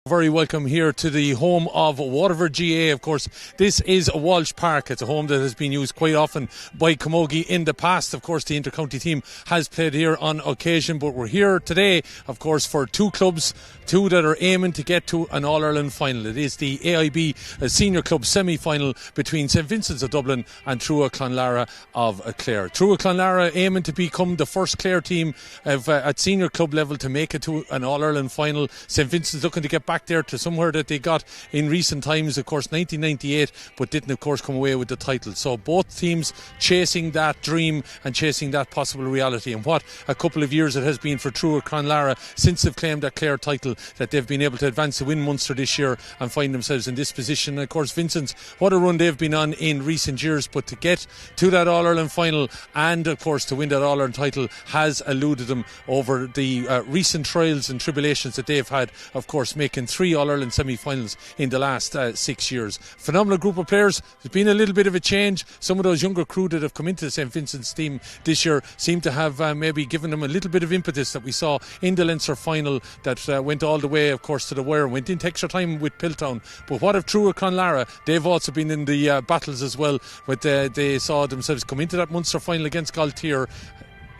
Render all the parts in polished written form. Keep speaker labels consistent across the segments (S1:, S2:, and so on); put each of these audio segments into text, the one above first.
S1: Very welcome here to the home of Waterford GA. Of course, this is Walsh Park. It's a home that has been used quite often by Camogie in the past. Of course, the inter-county team has played here on occasion, but we're here today, of course, for two clubs, two that are aiming to get to an All-Ireland final. It is the AIB Senior Club semi-final between St Vincents of Dublin and Truagh Clonlara of Clare. Truagh Clonlara aiming to become the first Clare team at senior club level to make it to an All-Ireland final. St Vincents looking to get back there to somewhere that they got in recent times, of course 1998, but didn't of course come away with the title. So both teams chasing that dream and chasing that possible reality, and what a couple of years it has been for Truagh Clonlara since they've claimed that Clare title, that they've been able to advance to win Munster this year and find themselves in this position. And of course Vincents, what a run they've been on in recent years, but to get to that All-Ireland final and of course to win that All-Ireland title has eluded them over the recent trials and tribulations that they've had, of course making 3 All-Ireland semi-finals in the last 6 years. Phenomenal group of players. There's been a little bit of a change. Some of those younger crew that have come into the St Vincent's team this year seem to have maybe given them a little bit of impetus that we saw in the Leinster final that went all the way, of course, to the wire, went into extra time with Piltown. But what of Truagh Clonlara? They've also been in the battles as well, but they saw themselves come into that Munster final against Galtier.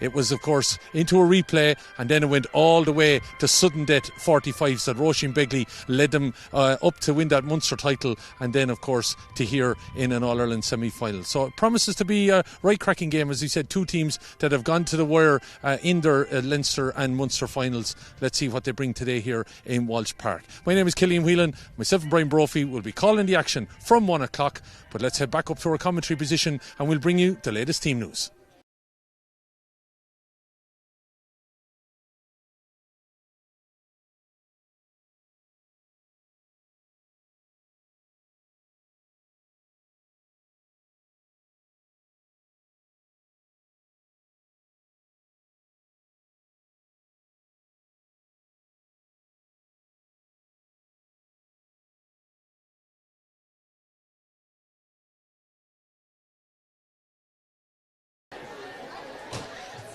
S1: It was, of course, into a replay, and then it went all the way to sudden death 45s that Roisin Begley led them up to win that Munster title, and then, of course, to here in an All-Ireland semi-final. So it promises to be a right cracking game. As you said, two teams that have gone to the wire in their Leinster and Munster finals. Let's see what they bring today here in Walsh Park. My name is Killian Whelan. Myself and Brian Brophy will be calling the action from 1 o'clock, but let's head back up to our commentary position and we'll bring you the latest team news.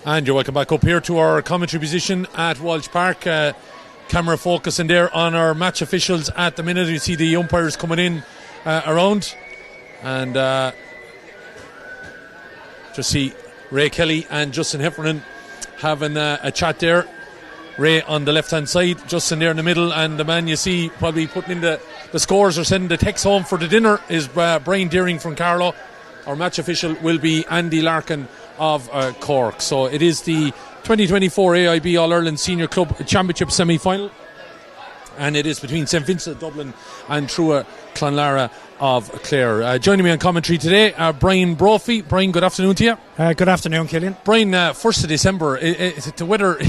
S1: And you're welcome back up here to our commentary position at Walsh Park. Camera focusing there on our match officials at the minute. You see the umpires coming in around, and just see Ray Kelly and Justin Heffernan having a chat there. Ray on the left hand side, Justin there in the middle, and the man you see probably putting in the scores or sending the text home for the dinner is Brian Deering from Carlow. Our match official will be Andy Larkin of Cork. So it is the 2024 AIB All-Ireland Senior Club Championship semi-final, and it is between St Vincent of Dublin and Truagh Clonlara of Clare. Joining me on commentary today, Brian Brophy. Brian, good afternoon to you.
S2: Good afternoon, Killian.
S1: Brian, 1st of December, the weather,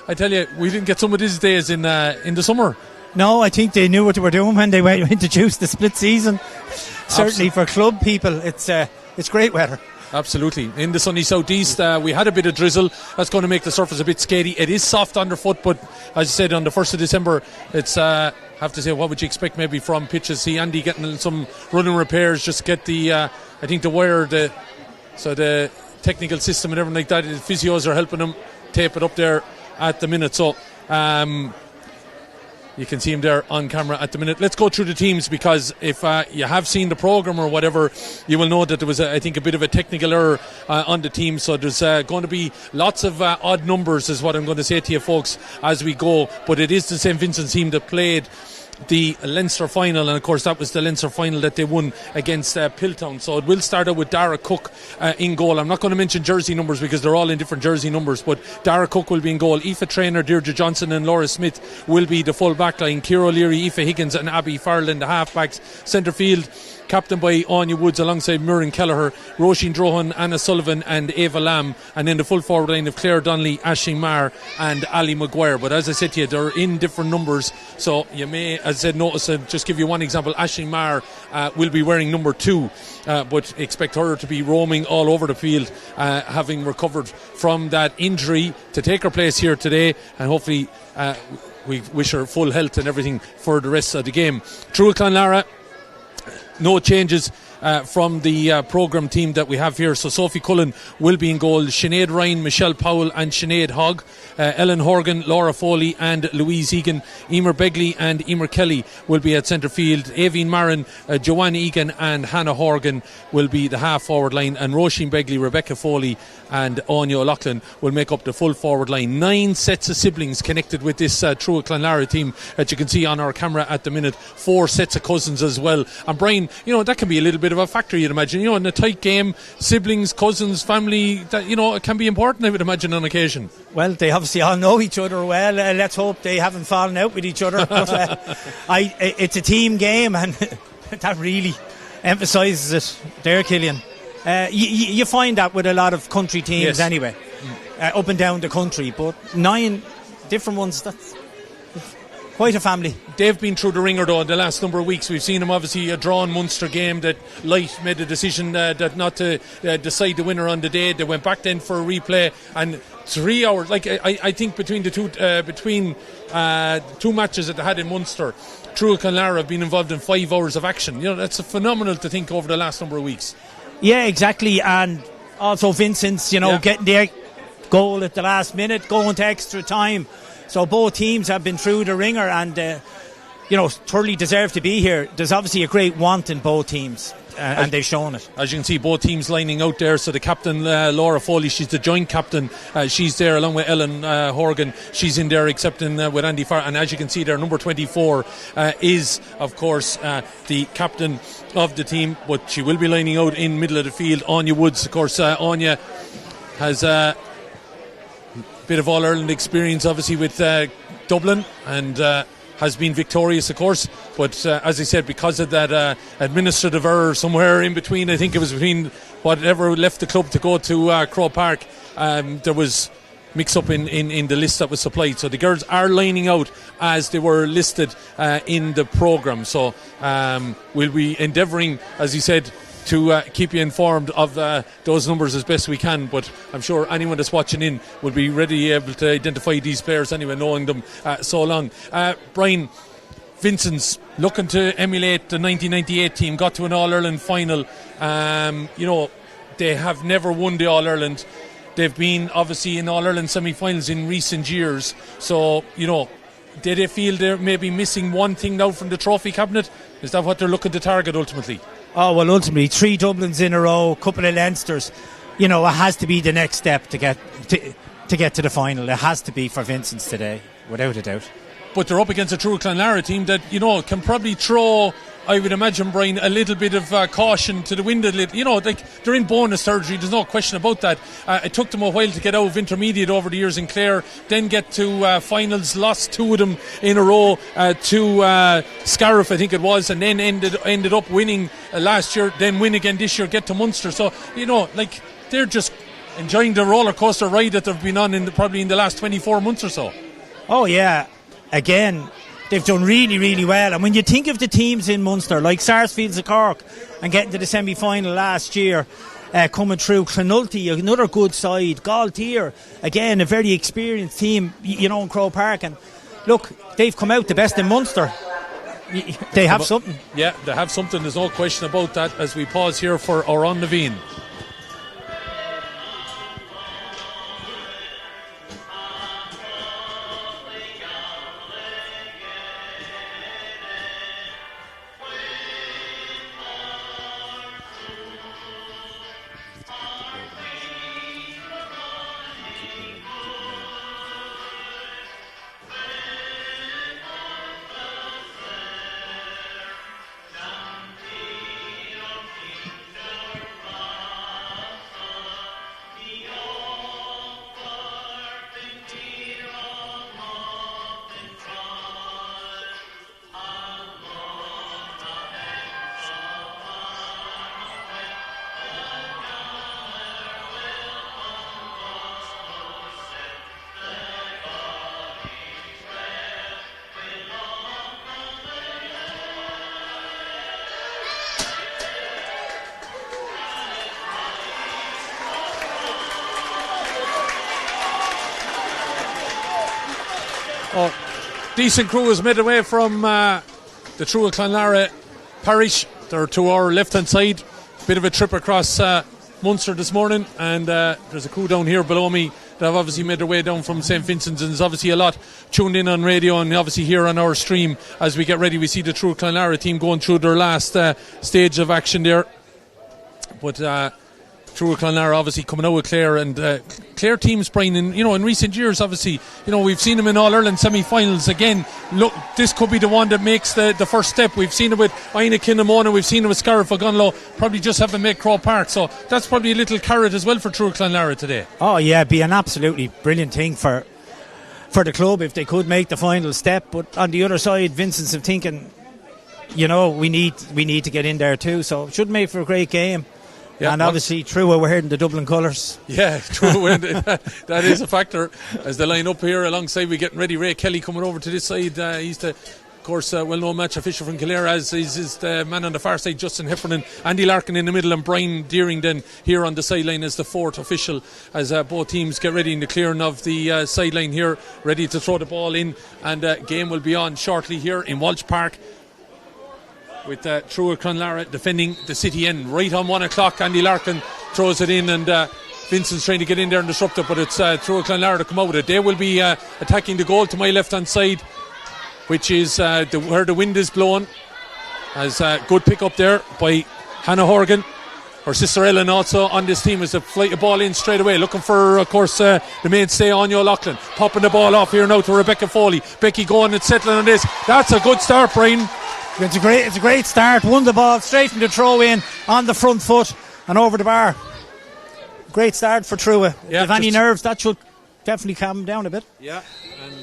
S1: I tell you, we didn't get some of these days in the summer.
S2: No, I think they knew what they were doing when they introduced the split season. Certainly for club people, it's great weather.
S1: Absolutely. In the sunny southeast, we had a bit of drizzle. That's going to make the surface a bit skady. It is soft underfoot, but as I said, on the 1st of December, it's have to say, what would you expect maybe from pitches? See Andy getting some running repairs, just get the I think the wire, the technical system and everything like that. The physios are helping him tape it up there at the minute. So you can see him there on camera at the minute. Let's go through the teams, because if you have seen the programme or whatever, you will know that there was, I think, a bit of a technical error on the team. So there's going to be lots of odd numbers, is what I'm going to say to you folks as we go. But it is the St Vincent's team that played the Leinster final, and of course that was the Leinster final that they won against Piltown. So it will start out with Dara Cook in goal. I'm not going to mention jersey numbers because they're all in different jersey numbers, but Dara Cook will be in goal. Aoife Traynor, Deirdre Johnson and Laura Smith will be the full back line. Ciara O'Leary, Aoife Higgins and Abby Farrell in the half backs. Centre field, captained by Anya Woods alongside Muireann Kelleher, Roisin Drohan, Anna Sullivan and Ava Lamb, and then the full forward line of Claire Donnelly, Aisling Marr and Ali Maguire. But as I said to you, they're in different numbers, so you may, as I said, notice, just give you one example, Aisling Marr will be wearing number 2, but expect her to be roaming all over the field, having recovered from that injury, to take her place here today, and hopefully we wish her full health and everything for the rest of the game. Truagh Clonlara, no changes from the programme team that we have here. So Sophie Cullen will be in goal, Sinead Ryan, Michelle Powell and Sinead Hogg, Ellen Horgan, Laura Foley and Louise Egan, Emer Begley and Emer Kelly will be at centre field, Aveen Marin, Joanne Egan and Hannah Horgan will be the half forward line, and Roisin Begley, Rebecca Foley and Anya O'Loughlin will make up the full forward line. 9 sets of siblings connected with this Truagh Clonlara team that you can see on our camera at the minute. 4 sets of cousins as well. And Brian, that can be a little bit of a factor, you'd imagine. In a tight game, siblings, cousins, family, that it can be important, I would imagine, on occasion.
S2: Well, they obviously all know each other well. Let's hope they haven't fallen out with each other. But, it's a team game, and that really emphasises it there, Killian. You find that with a lot of country teams anyway, up and down the country. But 9 different ones, that's quite a family.
S1: They've been through the ringer though in the last number of weeks. We've seen them obviously a drawn Munster game that Light made a decision that not to decide the winner on the day. They went back then for a replay, and 3 hours. I think between the two matches that they had in Munster, Truagh Clonlara have been involved in 5 hours of action. That's phenomenal to think over the last number of weeks. Yeah,
S2: exactly. And also Vincents, getting their goal at the last minute, going to extra time. So both teams have been through the ringer and thoroughly deserve to be here. There's obviously a great want in both teams, and they've shown it.
S1: As you can see, both teams lining out there. So the captain, Laura Foley, she's the joint captain. She's there along with Ellen Horgan. She's in there accepting with Andy Farr. And as you can see there, number 24 is, of course, the captain of the team. But she will be lining out in middle of the field. Anya Woods, of course. Anya has a bit of All-Ireland experience, obviously, with Dublin, and has been victorious, of course, but as I said, because of that administrative error somewhere in between, I think it was between whatever left the club to go to Croke Park, there was mix-up in the list that was supplied. So the girls are lining out as they were listed in the programme. So we'll be endeavouring, as you said, to keep you informed of those numbers as best we can, but I'm sure anyone that's watching in will be ready able to identify these players anyway, knowing them so long. Brian, Vincents looking to emulate the 1998 team, got to an All-Ireland final. They have never won the All-Ireland. They've been obviously in All-Ireland semi-finals in recent years, so did they feel they're maybe missing one thing now from the trophy cabinet? Is that what they're looking to target ultimately?
S2: Oh, well, ultimately, 3 Dublins in a row, a couple of Leinsters. It has to be the next step to get to the final. It has to be for Vincents today, without a doubt.
S1: But they're up against a Truagh Clonlara team that, can probably throw, I would imagine, Brian, a little bit of caution to the wind. They're in bonus territory, there's no question about that. It took them a while to get out of intermediate over the years in Clare, then get to finals, lost 2 of them in a row to Scariff, I think it was, and then ended up winning last year, then win again this year, get to Munster. So, they're just enjoying the roller coaster ride that they've been on probably in the last 24 months or so.
S2: Oh, yeah. Again, they've done really, really well. And when you think of the teams in Munster, like Sarsfields of Cork and getting to the semi-final last year, coming through, Clonulty, another good side, Galtier, again, a very experienced team, in Croke Park. And look, they've come out the best in Munster. They have something.
S1: Yeah, they have something. There's no question about that as we pause here for Oran Naveen. Decent crew has made away from the Truagh Clonlara parish they're to our left-hand side. Bit of a trip across Munster this morning, and there's a crew down here below me that have obviously made their way down from St. Vincent's, and there's obviously a lot tuned in on radio and obviously here on our stream as we get ready. We see the Truagh Clonlara team going through their last stage of action there. But Truagh Clonlara obviously coming out with Clare, and Clare teams, Brian, in recent years, obviously, we've seen them in All-Ireland semi-finals. Again, look, this could be the one that makes the first step. We've seen it with Aina Kinnamona, we've seen it with Scariff Ogunlo, probably just haven't made Croke Park, so that's probably a little carrot as well for Truagh Clonlara today.
S2: Oh yeah, it'd be an absolutely brilliant thing for the club if they could make the final step. But on the other side, Vincents are thinking, we need to get in there too, so it should make for a great game. Yeah, and obviously Truagh were heading the Dublin colours. Yeah,
S1: Truagh, that is a factor as they line up here alongside. We're getting ready. Ray Kelly coming over to this side. He's the, of course, well-known match official from Kildare, as is the man on the far side, Justin Heffernan. Andy Larkin in the middle, and Brian Deering then here on the sideline as the fourth official, as both teams get ready in the clearing of the sideline here, ready to throw the ball in, and game will be on shortly here in Walsh Park, with Truagh Clonlara defending the city end. Right on 1 o'clock, Andy Larkin throws it in, and Vincent's trying to get in there and disrupt it, but it's Truagh Clonlara to come out with it. They will be attacking the goal to my left-hand side, which is where the wind is blowing. As good pick up there by Hannah Horgan. Her sister Ellen also on this team, as a flight of ball in straight away, looking for, of course, the mainstay Anya O'Loughlin, popping the ball off here now to Rebecca Foley. Becky going and settling on this. That's a good start, Brian.
S2: It's a great start. Won the ball straight from the throw in on the front foot and over the bar. Great start for Truagh.
S1: Yeah,
S2: if any nerves, that should definitely calm them down a bit.
S1: Yeah, and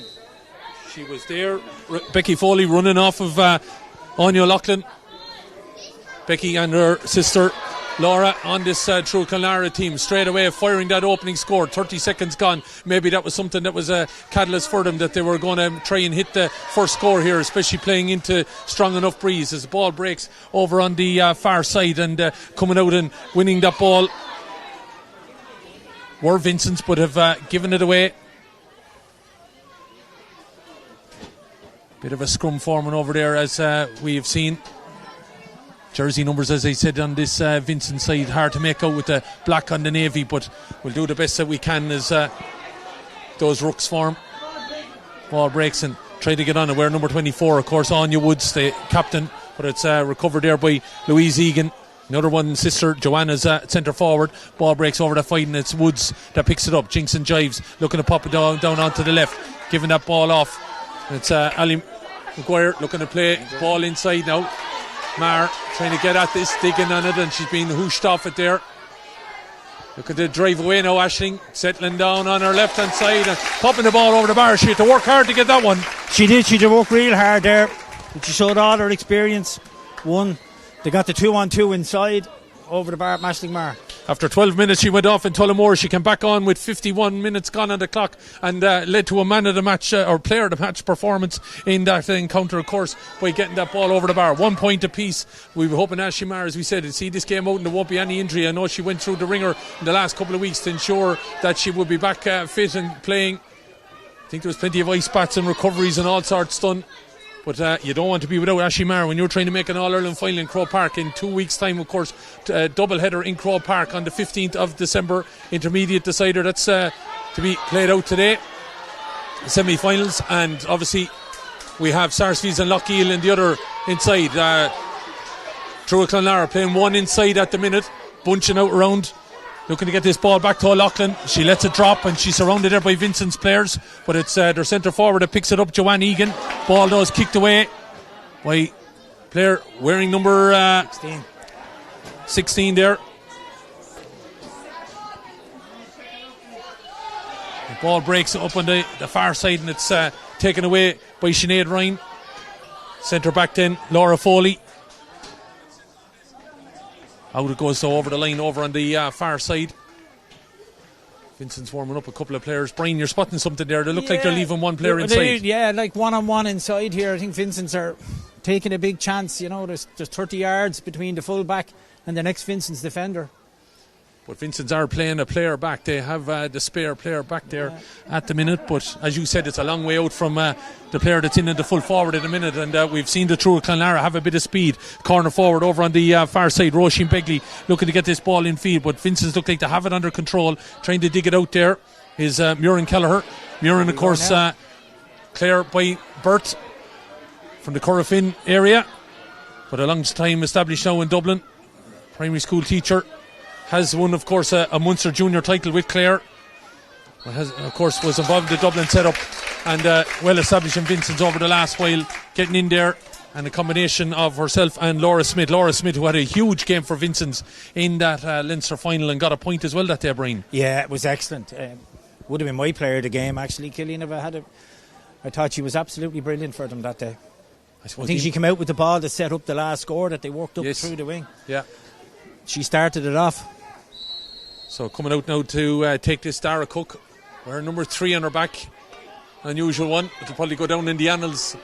S1: she was there. Becky Foley running off of Anya O'Loughlin. Becky and her sister Laura on this Truagh Clonlara team straight away, firing that opening score. 30 seconds gone. Maybe that was something that was a catalyst for them, that they were going to try and hit the first score here, especially playing into strong enough breeze, as the ball breaks over on the far side, and coming out and winning that ball were Vincents, but have given it away. Bit of a scrum forming over there, as we have seen. Jersey numbers, as I said, on this Vincent side, hard to make out with the black on the navy, but we'll do the best that we can as those rooks form. Ball breaks and try to get on it. We're number 24, of course, Anya Woods, the captain, but it's recovered there by Louise Egan. Another one, sister Joanna's centre forward. Ball breaks over the fight, and it's Woods that picks it up. Jinx and Jives looking to pop it down onto the left, giving that ball off. And it's Ali McGuire looking to play ball inside now. Mar trying to get at this, digging on it, and she's been hooshed off it there. Looking to drive away now, Aisling, settling down on her left hand side and popping the ball over the bar. She had to work hard to get that one.
S2: She did work real hard there, but she showed all her experience. They got the 2-on-2 inside over the bar at Aisling Mar.
S1: After 12 minutes she went off in Tullamore. She came back on with 51 minutes gone on the clock, and led to a man of the match or player of the match performance in that encounter, of course, by getting that ball over the bar. 1 point apiece. We were hoping Aisling Mar, as we said, to see this game out and there won't be any injury. I know she went through the ringer in the last couple of weeks to ensure that she would be back fit and playing. I think there was plenty of ice baths and recoveries and all sorts done. But you don't want to be without Aisling Mar when you're trying to make an All-Ireland final in Croke Park in 2 weeks' time, of course. Double header in Croke Park on the 15th of December. Intermediate decider, that's to be played out today. Semi-finals, and obviously we have Sarsfields and Lochiel in the other inside. Truagh Clonlara playing one inside at the minute, bunching out around, looking to get this ball back to O'Loughlin. She lets it drop, and she's surrounded there by Vincent's players, but it's their centre forward that picks it up, Joanne Egan. Ball does kicked away by player wearing number 16 there. The ball breaks up on the far side, and it's taken away by Sinead Ryan. Centre back then, Laura Foley. Out it goes, so over the line, over on the far side. Vincent's warming up a couple of players. Brian, you're spotting something there. They look like they're leaving one player inside.
S2: Like one-on-one inside here. I think Vincent's are taking a big chance. There's 30 yards between the full-back and the next Vincent's defender.
S1: But Vincents are playing a player back. They have the spare player back there at the minute. But as you said, it's a long way out from the player that's in the full forward at the minute. And we've seen the Truagh Clonlara have a bit of speed. Corner forward over on the far side. Roisin Begley looking to get this ball in field. But Vincents look like they have it under control. Trying to dig it out there is Muireann Kelleher. Muireann, of course, Clare by Bert from the Corrafin area. But a long time established now in Dublin. Primary school teacher. Has won, of course, a Munster junior title with Clare. Of course, was involved in the Dublin setup and well established in Vincents over the last while, getting in there. And a combination of herself and Laura Smith. Laura Smith, who had a huge game for Vincents in that Leinster final and got a point as well that day, Brian.
S2: Yeah, it was excellent. Would have been my player of the game, actually. Killian, I thought she was absolutely brilliant for them that day. I think she came out with the ball to set up the last score that they worked up through the wing.
S1: Yeah.
S2: She started it off.
S1: So coming out now to take this Dara Cook. Wearing number 3 on her back. Unusual one. It'll probably go down in the annals.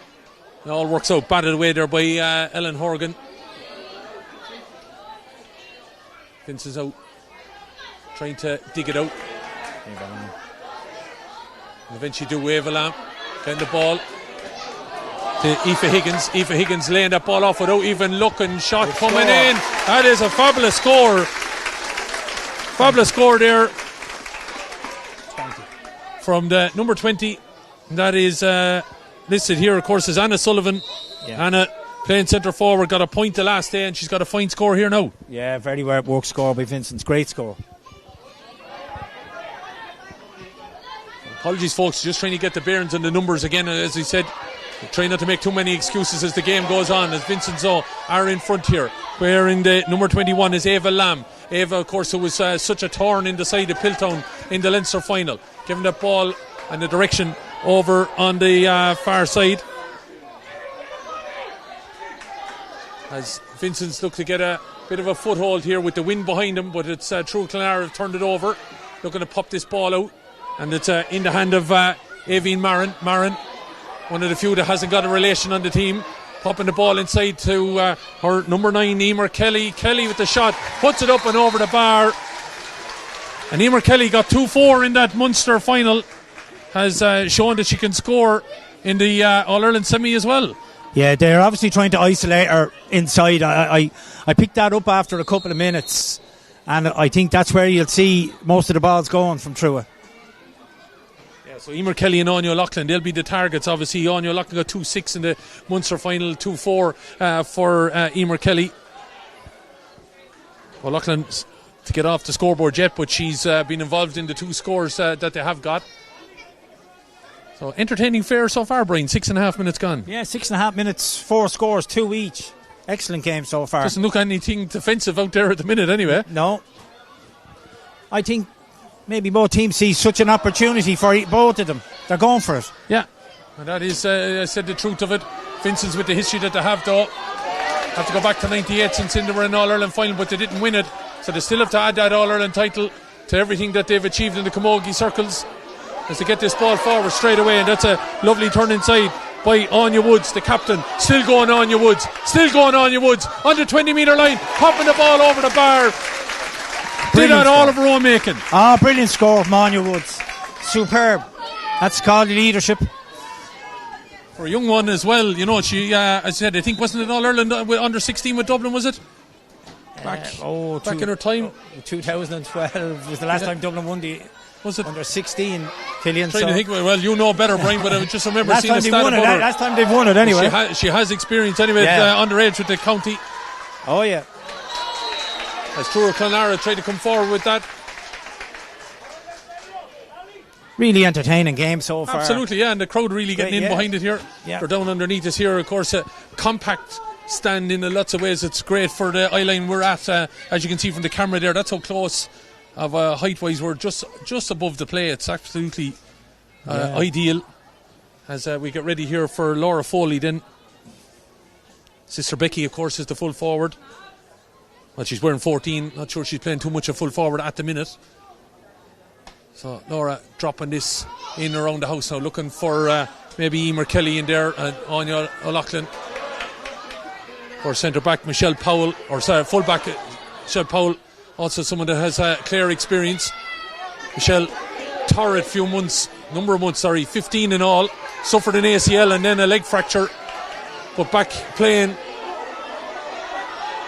S1: It all works out. Batted away there by Ellen Horgan. Vincent's out. Trying to dig it out. And eventually do wave a lamp. Getting the ball to Aoife Higgins. Aoife Higgins laying that ball off without even looking. Shot coming in. That is a fabulous score. Fabulous score there
S2: 20.
S1: From the number 20. That is listed here, of course, is Anna Sullivan.
S2: Yeah.
S1: Anna playing centre forward, got a point the last day, and she's got a fine score here now.
S2: Yeah, very well worked score by Vincents. Great score.
S1: Apologies, folks, just trying to get the bearings and the numbers again. As I said, try not to make too many excuses as the game goes on, as Vincents are in front here. Wearing the number 21 is Ava Lamb. Ava, of course, who was such a thorn in the side of Piltown in the Leinster final. Giving that ball and the direction over on the far side. As Vincents look to get a bit of a foothold here with the wind behind him, but it's Truagh Clonlara have turned it over. Looking to pop this ball out. And it's in the hand of Aveen Marin. Marin, one of the few that hasn't got a relation on the team. Popping the ball inside to her number 9, Emer Kelly. Kelly with the shot, puts it up and over the bar. And Emer Kelly got 2-4 in that Munster final. Has shown that she can score in the All-Ireland semi as well.
S2: Yeah, they're obviously trying to isolate her inside. I picked that up after a couple of minutes, and I think that's where you'll see most of the balls going from Truagh.
S1: So Emer Kelly and Anya O'Loughlin, they'll be the targets. Obviously Anya O'Loughlin got 2-6 in the Munster final, 2-4 for Emer Kelly. O'Loughlin to get off the scoreboard yet, but she's been involved in the 2 scores that they have got. So entertaining fare so far, Brian. 6.5 minutes gone.
S2: Yeah, 6.5 minutes, 4 scores, 2 each. Excellent game so far.
S1: Doesn't look anything defensive out there at the minute anyway.
S2: No. I think maybe both teams see such an opportunity for both of them. They're going for it.
S1: Yeah, and that is, I said the truth of it. Vincents, with the history that they have, though, have to go back to 98 since they were in All-Ireland final, but they didn't win it. So they still have to add that All-Ireland title to everything that they've achieved in the camogie circles as they get this ball forward straight away. And that's a lovely turn inside by Anya Woods, the captain. Still going Anya Woods. Still going Anya Woods on the 20-metre line, popping the ball over the bar. Did that all of her own making.
S2: Brilliant score from Anya Woods. Superb. That's called leadership.
S1: For a young one as well, you know, she, as I said, I think wasn't it All-Ireland under 16 with Dublin, was it? Back in her time.
S2: 2012 was the last time Dublin won the
S1: was it
S2: under 16. Killian,
S1: trying to think, well, you know better, Brian, but I just remember seeing a stat about her.
S2: Last time they've won it anyway.
S1: She has experience anyway, underage with the county.
S2: Oh yeah.
S1: As Truagh Clonlara tried to come forward with that.
S2: Really entertaining game so far.
S1: Absolutely, yeah, and the crowd really getting in behind it here.
S2: Yeah.
S1: They're down underneath us here, of course, a compact stand in lots of ways. It's great for the eye line we're at, as you can see from the camera there. That's how close of height-wise we're just above the play. It's absolutely ideal as we get ready here for Laura Foley then. Sister Becky, of course, is the full forward. Well, she's wearing 14. Not sure she's playing too much of full forward at the minute. So Laura dropping this in around the house now, looking for maybe Emer Kelly in there and Anya O'Loughlin. For centre back Michelle Powell, or sorry, full back Michelle Powell, Also someone that has Clare experience. Michelle Torrett, 15 in all. Suffered an ACL and then a leg fracture. But back playing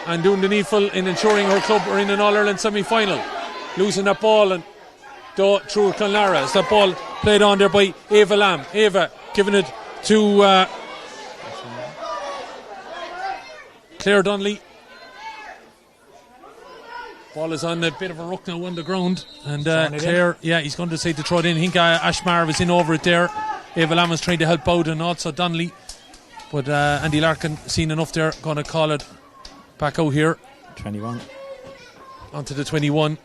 S1: and doing the needful in ensuring her club are in an All-Ireland semi-final. Losing that ball and through Clonlara as that ball played on there by Ava Lamb. Ava giving it to Claire Donnelly. Ball is on a bit of a ruck now on the ground, and Claire, he's going to decide to throw it in. I think Ashmar was in over it there. Ava Lamb was trying to help out, and also Donnelly, but Andy Larkin seen enough there, going to call it back out here.
S2: 21
S1: onto the 21,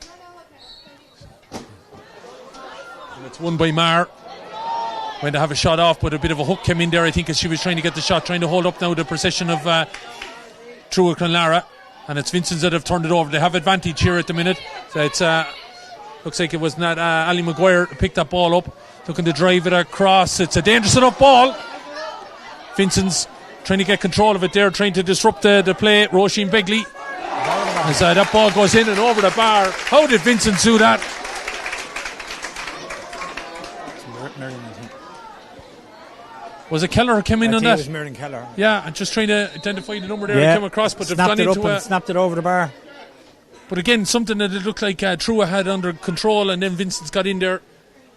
S1: and it's won by Mar. Went to have a shot off, but a bit of a hook came in there, I think, as she was trying to get the shot, trying to hold up now the possession of Truagh Clonlara. And it's Vincents that have turned it over. They have advantage here at the minute. So it's looks like it was not Ali Maguire who picked that ball up, looking to drive it across. It's a dangerous enough ball. Vincents trying to get control of it there, trying to disrupt the play. Roisin Begley, as that ball goes in and over the bar. How did Vincents do that? Was it Keller who came in on that?
S2: It was Miriam Keller.
S1: Yeah, and just trying to identify the number there he came across, but they've gone into
S2: snapped it over the bar.
S1: But again, something that it looked like Truagh had under control, and then Vincents got in there.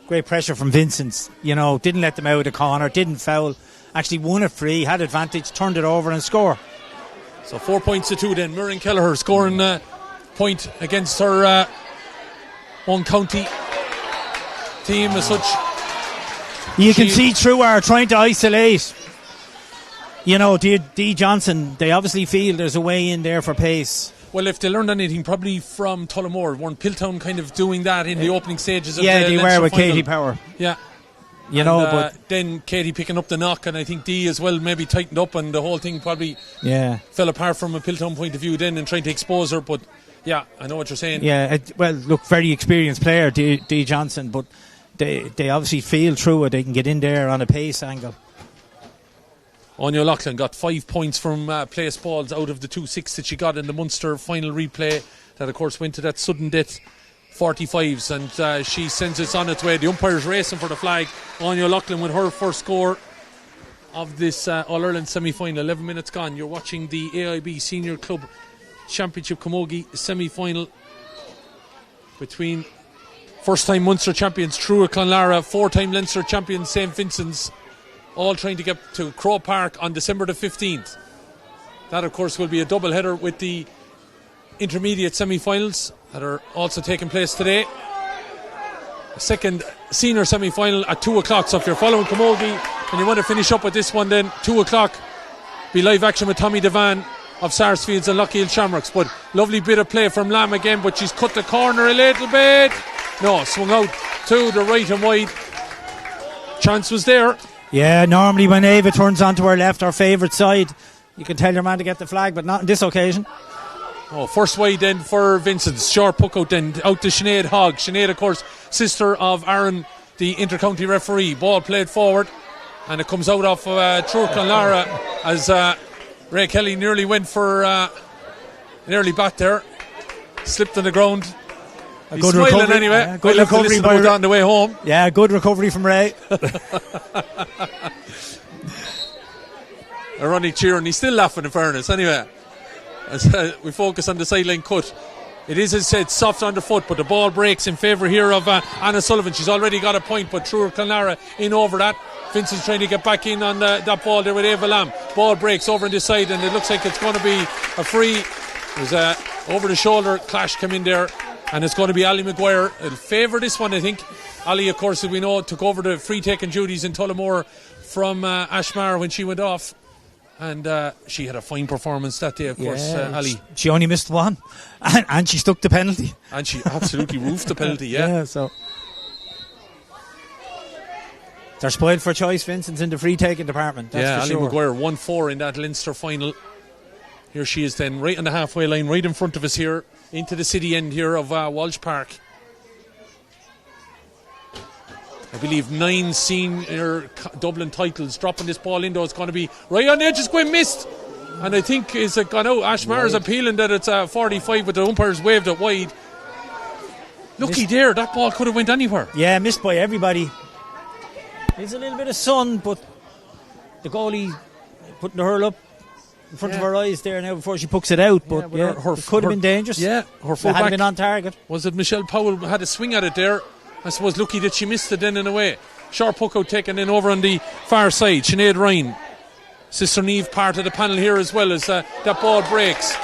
S2: Great pressure from Vincents. Didn't let them out of the corner, didn't foul. Actually won it free, had advantage, turned it over and score.
S1: So 4 points to 2 then. Miriam Kelleher scoring a point against her own county team as such.
S2: You can see Truagh trying to isolate. D Johnson, they obviously feel there's a way in there for pace.
S1: Well, if they learned anything, probably from Tullamore. Weren't Piltown kind of doing that in the opening stages of the
S2: they
S1: Leinster
S2: were with
S1: final?
S2: Katie Power.
S1: Yeah.
S2: But
S1: then Katie picking up the knock, and I think Dee as well maybe tightened up, and the whole thing probably fell apart from a Piltown point of view then, and trying to expose her. But yeah, I know what you're saying.
S2: Yeah, very experienced player, D Johnson, but they obviously feel Truagh they can get in there on a pace angle.
S1: Anya Loughlin got 5 points from place balls out of the 2-6 that she got in the Munster final replay, that of course went to that sudden death 45s, and she sends it on its way. The umpire's racing for the flag. Anya Loughlin with her first score of this All-Ireland semi-final. 11 minutes gone. You're watching the AIB Senior Club Championship Camogie semi-final between first-time Munster champions Truagh Clonlara, 4-time Leinster champions St. Vincents, all trying to get to Crow Park on December the 15th. That of course will be a double header with the intermediate semi-finals that are also taking place today. A second senior semi-final at 2 o'clock. So if you're following Camogie and you want to finish up with this one, then 2 o'clock be live action with Tommy Devan of Sarsfields and Lockheed Shamrocks. But lovely bit of play from Lamb again, but she's cut the corner a little bit. No, swung out to the right and wide. Chance was there.
S2: Yeah, normally when Ava turns onto her left, her favourite side, you can tell your man to get the flag, but not on this occasion.
S1: Oh, first wide then for Vincents. Short puck out then, out to Sinead Hogg. Sinead, of course, sister of Aaron, the inter-county referee. Ball played forward, and it comes out off Truagh Clonlara as Ray Kelly nearly went for an early bat there. Slipped on the ground. He's good smiling recovery, anyway. Yeah, good recovery by on the way home.
S2: Yeah, good recovery from Ray.
S1: A running cheer, and he's still laughing in fairness anyway. As we focus on the sideline cut. It is, as I said, soft underfoot, but the ball breaks in favour here of Anna Sullivan. She's already got a point, but Truagh Clonlara in over that. Vincent's trying to get back in on that ball there with Ava Lamb. Ball breaks over on this side, and it looks like it's going to be a free. There's a over the shoulder clash come in there, and it's going to be Ali Maguire. It'll favour this one, I think. Ali, of course, as we know, took over the free taking duties in Tullamore from Ashmar when she went off. And she had a fine performance that day, of course, Ali.
S2: She only missed one, and she stuck the penalty.
S1: And she absolutely roofed the penalty, yeah.
S2: So they're spoiled for choice, Vincent's in the free-taking department. That's
S1: Ali Maguire 1-4 in that Leinster final. Here she is then, right on the halfway line, right in front of us here, into the city end here of Walsh Park. I believe 9 senior Dublin titles. Dropping this ball in, though, it's going to be right on the edge. It's going missed. And I think is it gone out. Ashmar is appealing that it's 45, but the umpires waved it wide. Lucky there, that ball could have went anywhere.
S2: Yeah, missed by everybody. There's a little bit of sun, but the goalie putting the hurl up in front of her eyes there now before she pucks it out. But it could have been dangerous.
S1: Yeah, her full
S2: had
S1: back
S2: been on target.
S1: Was it Michelle Powell had a swing at it there? I suppose lucky that she missed it then in a way. Sharp puck out taken in over on the far side. Sinead Ryan, Sister Neve, part of the panel here as well as that ball breaks.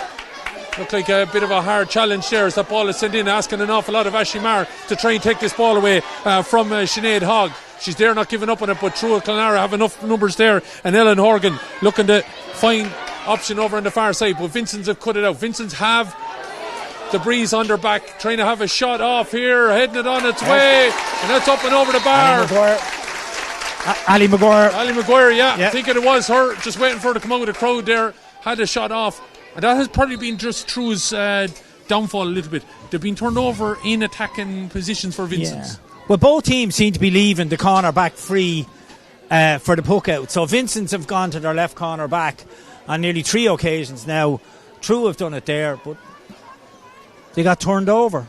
S1: Looked like a bit of a hard challenge there as that ball is sent in, asking an awful lot of Ashley Maher to try and take this ball away from Sinead Hogg. She's there not giving up on it, but Truagh Clonlara have enough numbers there, and Ellen Horgan looking to find option over on the far side, but Vincents have cut it out. Vincents have the breeze on their back, trying to have a shot off here, heading it on its way, and that's up and over the bar.
S2: Ali Maguire.
S1: I think it was her just waiting for her to come out of the crowd there, had a shot off, and that has probably been just True's downfall a little bit. They've been turned over in attacking positions for Vincents.
S2: Well, both teams seem to be leaving the corner back free for the puck out. So Vincents have gone to their left corner back on nearly 3 occasions now. Truagh have done it there, but they got turned over.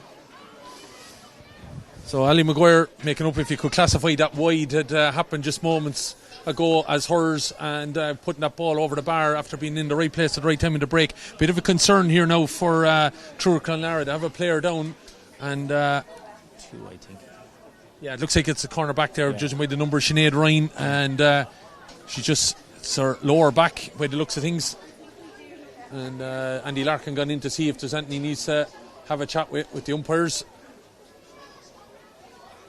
S1: So Ali Maguire making up, if you could classify that wide that happened just moments ago as hers, and putting that ball over the bar after being in the right place at the right time in the break. Bit of a concern here now for Truagh Clonlara. They have a player down, and 2, I think. Yeah, it looks like it's a corner back there, judging by the number, Sinead Ryan, and she just, it's her lower back by the looks of things. And Andy Larkin gone in to see if there's anything he needs to have a chat with the umpires.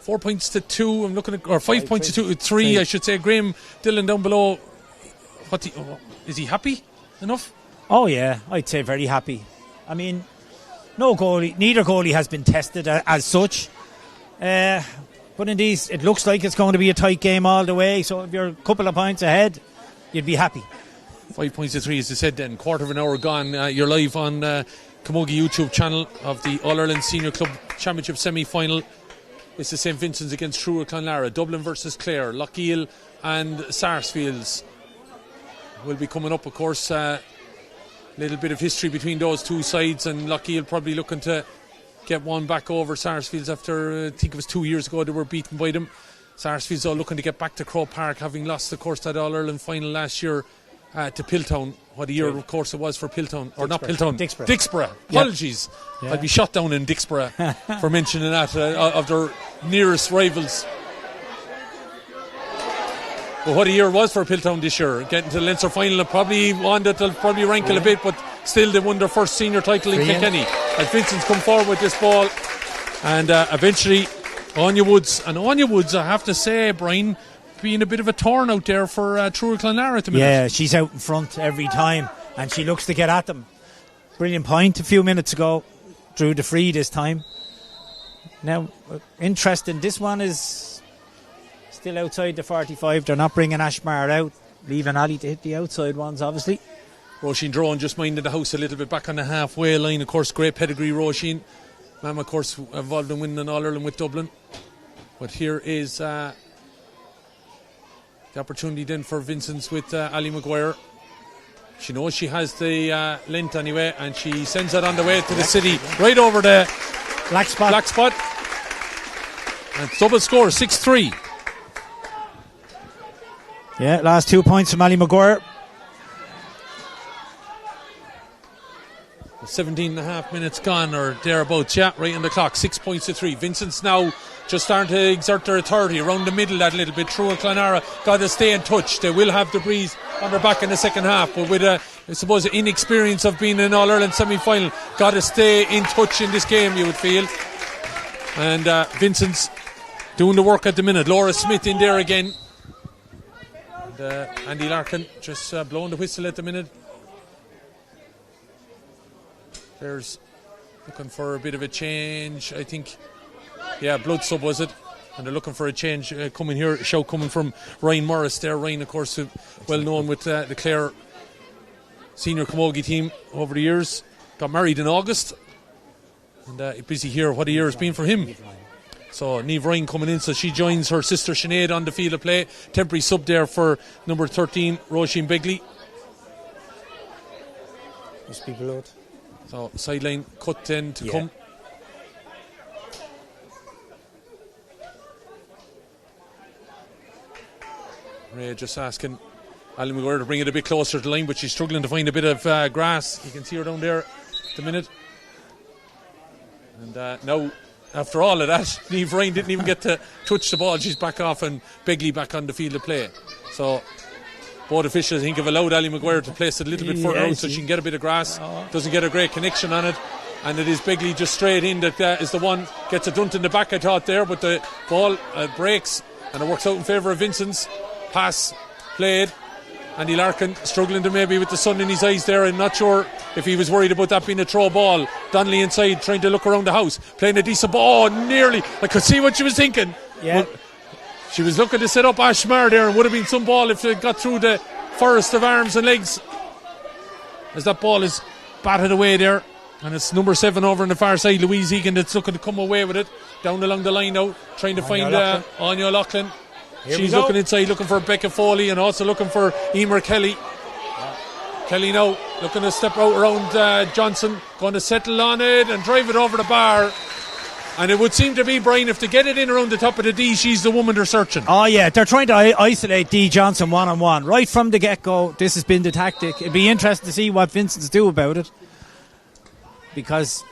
S1: 4 points to 2, I'm looking at, or 5 points to 3, I should say. Graham Dillon down below, is he happy enough?
S2: Oh yeah, I'd say very happy. I mean, neither goalie has been tested as such. But indeed, it looks like it's going to be a tight game all the way, so if you're a couple of points ahead, you'd be happy. 5
S1: points to 3, as you said then. Quarter of an hour gone. You're live on Camogie YouTube channel of the All-Ireland Senior Club Championship semi-final. It's the St. Vincent's against Truagh Clonlara. Dublin versus Clare. Lochiel and Sarsfields will be coming up, of course. Little bit of history between those two sides, and Lochiel probably looking to get one back over Sarsfields after, I think it was 2 years ago they were beaten by them. Sarsfields are looking to get back to Croke Park, having lost, of course, that All-Ireland final last year to Piltown. What a year, of course, it was for Piltown. Or not Piltown, Dixborough. Apologies. Yep. I'd be shot down in Dixborough for mentioning that, of their nearest rivals. But what a year it was for Piltown this year. Getting to the Leinster final, probably one that'll probably rankle a bit, but still they won their first senior title in Kilkenny. As Vincents come forward with this ball, and eventually Anya Woods, I have to say, Brian, being a bit of a torn out there for Truagh Clonlara at the minute. Yeah, she's out in front every time, and she looks to get at them. Brilliant point a few minutes ago. Drew the free this time. Now, interesting, this one is still outside the 45. They're not bringing Ashmar out, leaving Ali to hit the outside ones, obviously. Roisin Drone just minding the house a little bit back on the halfway line. Of course, great pedigree, Roisin. Ma'am, of course, involved in winning an All-Ireland with Dublin. But here is the opportunity then for Vincents with Ali Maguire. She knows she has the length anyway, and she sends it on the way to the city, right over the black spot. And double score, 6-3. Yeah, last 2 points from Ali Maguire. 17 and a half minutes gone, or thereabouts, right on the clock. 6 points to 3. Vincent's now just starting to exert their authority around the middle that little bit. Truagh Clonlara got to stay in touch. They will have the breeze on their back in the second half, but with I suppose the inexperience of being in All-Ireland semi-final, got to stay in touch in this game, you would feel. And Vincent's doing the work at the minute. Laura Smith in there again, and Andy Larkin just blowing the whistle at the minute. There's looking for a bit of a change, I think. Yeah, blood sub was it, and they're looking for a change coming here. Shout coming from Ryan Morris there. Ryan, of course, well known with the Clare senior camogie team over the years. Got married in August, and busy here. What a year it's been for him. So Niamh Ryan coming in, so she joins her sister Sinead on the field of play. Temporary sub there for number 13, Roisin Begley.
S2: Must be blood.
S1: So sideline cut in to come. Ray just asking Alan McGuire to bring it a bit closer to the line, but she's struggling to find a bit of grass. You can see her down there at the minute. And now, after all of that, Niamh Ryan didn't even get to touch the ball. She's back off and Begley back on the field of play. So both officials, I think, have allowed Ali McGuire to place it a little bit further out so she can get a bit of grass. Doesn't get a great connection on it. And it is Begley just straight in that is the one. Gets a dunt in the back, I thought there, but the ball breaks and it works out in favour of Vincents. Pass played. Andy Larkin struggling to maybe with the sun in his eyes there. I'm not sure if he was worried about that being a throw ball. Donnelly inside trying to look around the house, playing a decent ball. Oh, nearly. I could see what she was thinking.
S2: Yeah.
S1: But she was looking to set up Ashmar there, and would have been some ball if it got through the forest of arms and legs. As that ball is batted away there. And it's number 7 over on the far side, Louise Egan, that's looking to come away with it. Down along the line now, trying to find Anya Loughlin. She's looking inside, looking for Becca Foley and also looking for Emer Kelly. Kelly now looking to step out around Johnson, going to settle on it and drive it over the bar. And it would seem to be, Brian, if they get it in around the top of the D, she's the woman they're searching.
S2: Oh yeah, they're trying to isolate Dee Johnson one-on-one. Right from the get-go, this has been the tactic. It'd be interesting to see what Vincents do about it, because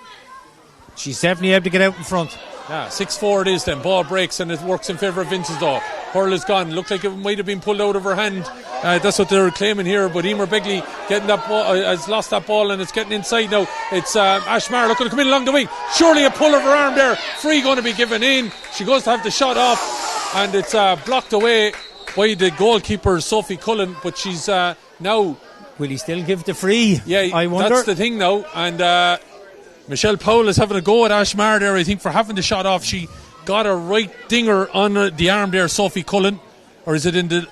S2: she's definitely able to get out in front.
S1: Yeah, 6-4 it is then. Ball breaks and it works in favour of Vincents though. Hurl is gone. Looked like it might have been pulled out of her hand. That's what they're claiming here. But Emer Begley getting that ball, has lost that ball and it's getting inside now. It's Ashmar looking to come in along the wing. Surely a pull of her arm there. Free going to be given in. She goes to have the shot off and it's blocked away by the goalkeeper Sophie Cullen. But she's now...
S2: Will he still give the free?
S1: Yeah,
S2: I wonder.
S1: That's the thing now. And Michelle Powell is having a go at Ashmar there, I think, for having the shot off. She got a right dinger on the arm there, Sophie Cullen. Or is it in the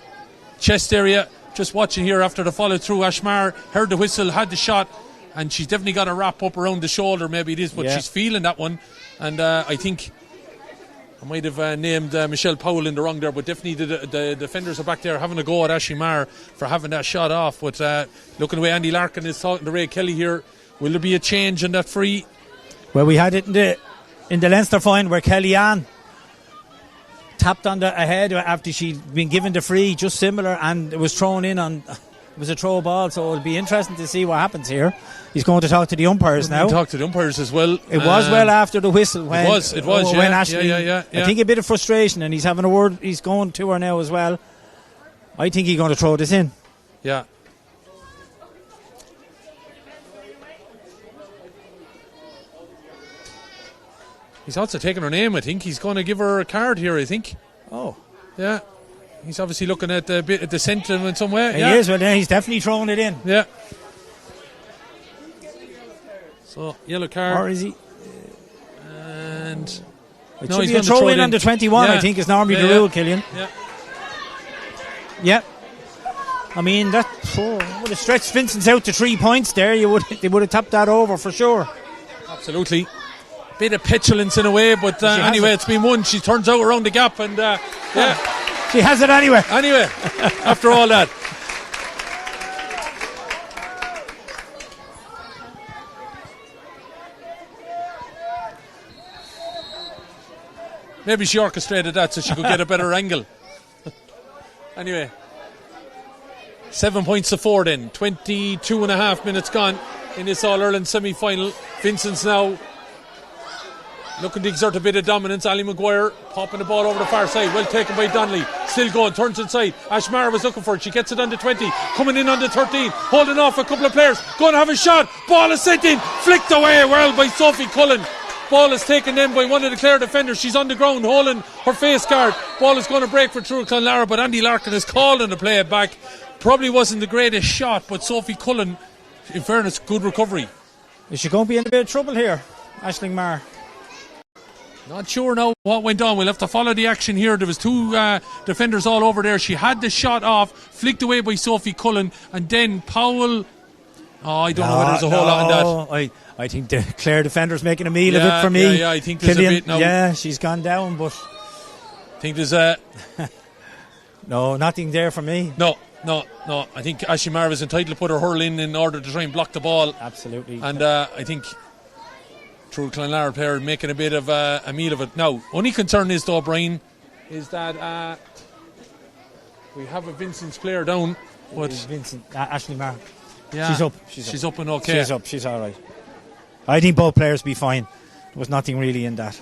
S1: chest area? Just watching here after the follow through. Ashmar heard the whistle, had the shot, and she's definitely got a wrap up around the shoulder, maybe it is, but she's feeling that one. And I think I might have named Michelle Powell in the wrong there, but definitely the defenders are back there having a go at Ashmar for having that shot off. But looking the way Andy Larkin is talking to Ray Kelly here, will there be a change in that free?
S2: Well, we had it in the Leinster final where Kellyanne tapped on the head after she'd been given the free, just similar, and it was thrown in on. It was a throw ball, so it'll be interesting to see what happens here. He's going to talk to the umpires now.
S1: Talk to the umpires as well.
S2: It was well after the whistle. When,
S1: it was.
S2: When Ashley,
S1: yeah.
S2: I think a bit of frustration, and he's having a word. He's going to her now as well. I think he's going to throw this in.
S1: Yeah. He's also taking her name, I think. He's going to give her a card here, I think.
S2: Oh.
S1: Yeah. He's obviously looking at the centre in some way.
S2: He is, well, he's definitely throwing it in.
S1: Yeah. So, yellow card.
S2: Or is he?
S1: And...
S2: It should be a throw in on the 21, I think, is normally the rule, Killian.
S1: Yeah.
S2: Yeah. I mean, that would have stretched Vincents out to 3 points there. They would have tapped that over for sure.
S1: Absolutely. Bit of petulance in a way, but anyway, it's been won. She turns out around the gap and
S2: she has it anyway.
S1: Anyway, after all that. Maybe she orchestrated that so she could get a better angle. Anyway, 7 points to 4 then. 22 and a half minutes gone in this All-Ireland semi-final. Vincent's now looking to exert a bit of dominance. Ali McGuire popping the ball over the far side. Well taken by Donnelly. Still going. Turns inside. Ashmar was looking for it. She gets it on the 20. Coming in on the 13. Holding off a couple of players. Going to have a shot. Ball is sent in. Flicked away well by Sophie Cullen. Ball is taken in by one of the Clare defenders. She's on the ground holding her face guard. Ball is going to break for Truagh Clonlara, but Andy Larkin is calling to play it back. Probably wasn't the greatest shot, but Sophie Cullen, in fairness, good recovery.
S2: Is she going to be in a bit of trouble here, Aisling Marr?
S1: Not sure now what went on. We'll have to follow the action here. There was two defenders all over there. She had the shot off, flicked away by Sophie Cullen, and then Powell. I don't know whether there's a whole lot on that.
S2: I think the Clare defender's making a meal of it for me.
S1: Yeah, I think there's a bit now.
S2: Yeah, she's gone down, but
S1: I think there's a...
S2: No, nothing there for me.
S1: No, No. I think Ashley Marv is entitled to put her hurl in order to try and block the ball.
S2: Absolutely.
S1: And I think Truagh Clonlara player making a bit of a meal of it. Now, only concern is though, Brian, is that we have a Vincents player down. But
S2: Vincent, Ashley Marr.
S1: Yeah,
S2: she's up.
S1: She's up and okay.
S2: She's up. She's all right. I think both players be fine. There was nothing really in that.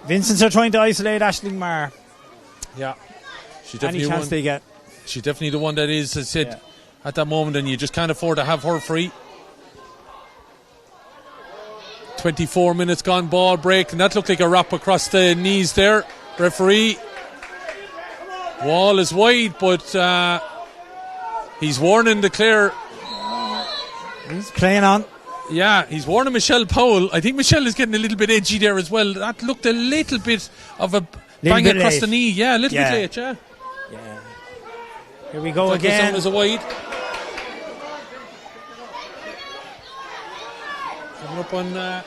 S2: Vincents are trying to isolate Aisling Marr.
S1: Yeah. She's
S2: Any
S1: definitely
S2: chance they get.
S1: She's definitely the one that is, as I said, at that moment, and you just can't afford to have her free. 24 minutes gone, ball break, and that looked like a wrap across the knees there. Referee. Wall is wide, but he's warning the Clare.
S2: He's playing on.
S1: Yeah, he's warning Michelle Powell. I think Michelle is getting a little bit edgy there as well. That looked a little bit of a bang across
S2: late.
S1: The knee. Yeah, a little bit late, yeah.
S2: Here we go
S1: That
S2: again.
S1: was a wide. Coming up on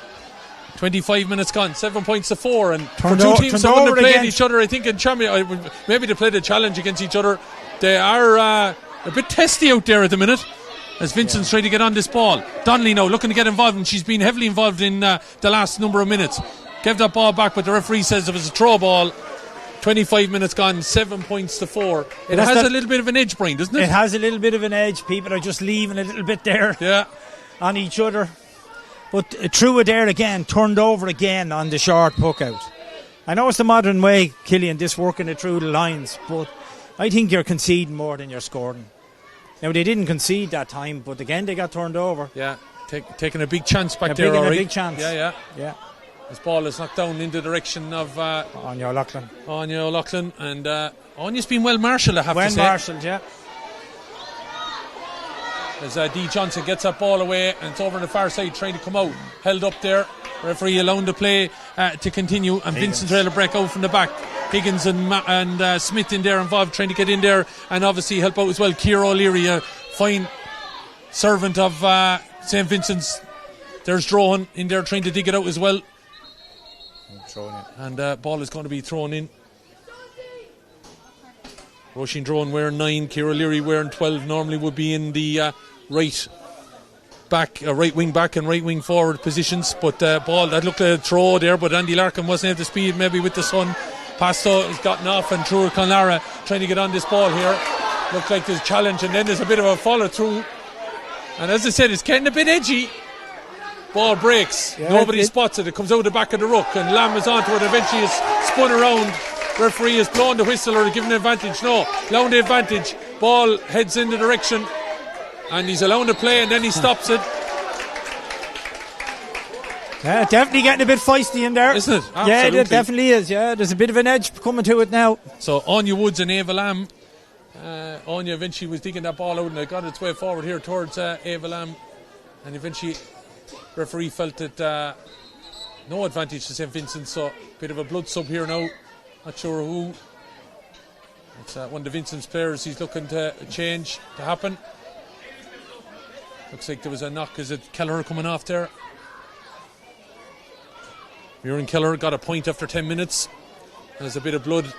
S1: 25 minutes gone, 7 points to 4, and for two teams that wouldn't have played each other, I think in maybe they played a challenge against each other. They are a bit testy out there at the minute, as Vincent's trying to get on this ball. Donnelly now looking to get involved, and she's been heavily involved in the last number of minutes. Gave that ball back, but the referee says it was a throw ball. 25 minutes gone, 7 points to 4. It has a little bit of an edge, Brian, doesn't it?
S2: It has a little bit of an edge. People are just leaving a little bit there on each other. But Truagh there again, turned over again on the short puck out. I know it's the modern way, Killian, this working it through the lines, but I think you're conceding more than you're scoring. Now, they didn't concede that time, but again, they got turned over.
S1: Yeah, taking a big chance back there, all right.
S2: A big chance.
S1: Yeah. This ball is knocked down in the direction of
S2: Anya
S1: O'Loughlin. And Anya's been well marshalled, I have to say.
S2: Well marshalled, yeah.
S1: As Dee Johnson gets that ball away, and it's over on the far side trying to come out. Held up there. Referee allowing the play to continue, and Vincent trying to break out from the back. Higgins and Smith in there involved, trying to get in there and obviously help out as well. Ciara O'Leary, a fine servant of St. Vincent's. There's Drohan in there trying to dig it out as well. And ball is going to be thrown in. Roisin Drohan wearing 9, Ciara O'Leary wearing 12. Normally would be in the right wing back and right wing forward positions, but ball that looked like a throw there, but Andy Larkin wasn't at the speed maybe with the sun. Pasto has gotten off, and Truagh Clonlara trying to get on this ball here. Looked like there's a challenge, and then there's a bit of a follow through, and as I said, it's getting a bit edgy. Ball breaks, nobody spots it comes out the back of the ruck, and Lamb is onto it. Eventually it's spun around. Referee has blown the whistle or given the advantage. No, allowing the advantage. Ball heads in the direction, and he's allowing the play, and then he stops it.
S2: Yeah, definitely getting a bit feisty in there,
S1: isn't it? Absolutely.
S2: Yeah, it definitely is. Yeah, there's a bit of an edge coming to it now.
S1: So Anya Woods and Ava Lamb. Anya eventually was digging that ball out, and it got its way forward here towards Ava Lamb, and eventually referee felt that no advantage to St. Vincent, so a bit of a blood sub here now. Not sure who. It's one of the Vincent's players he's looking to change to happen. Looks like there was a knock. Is it Kelleher coming off there? Muireann Kelleher got a point after 10 minutes. There's a bit of blood.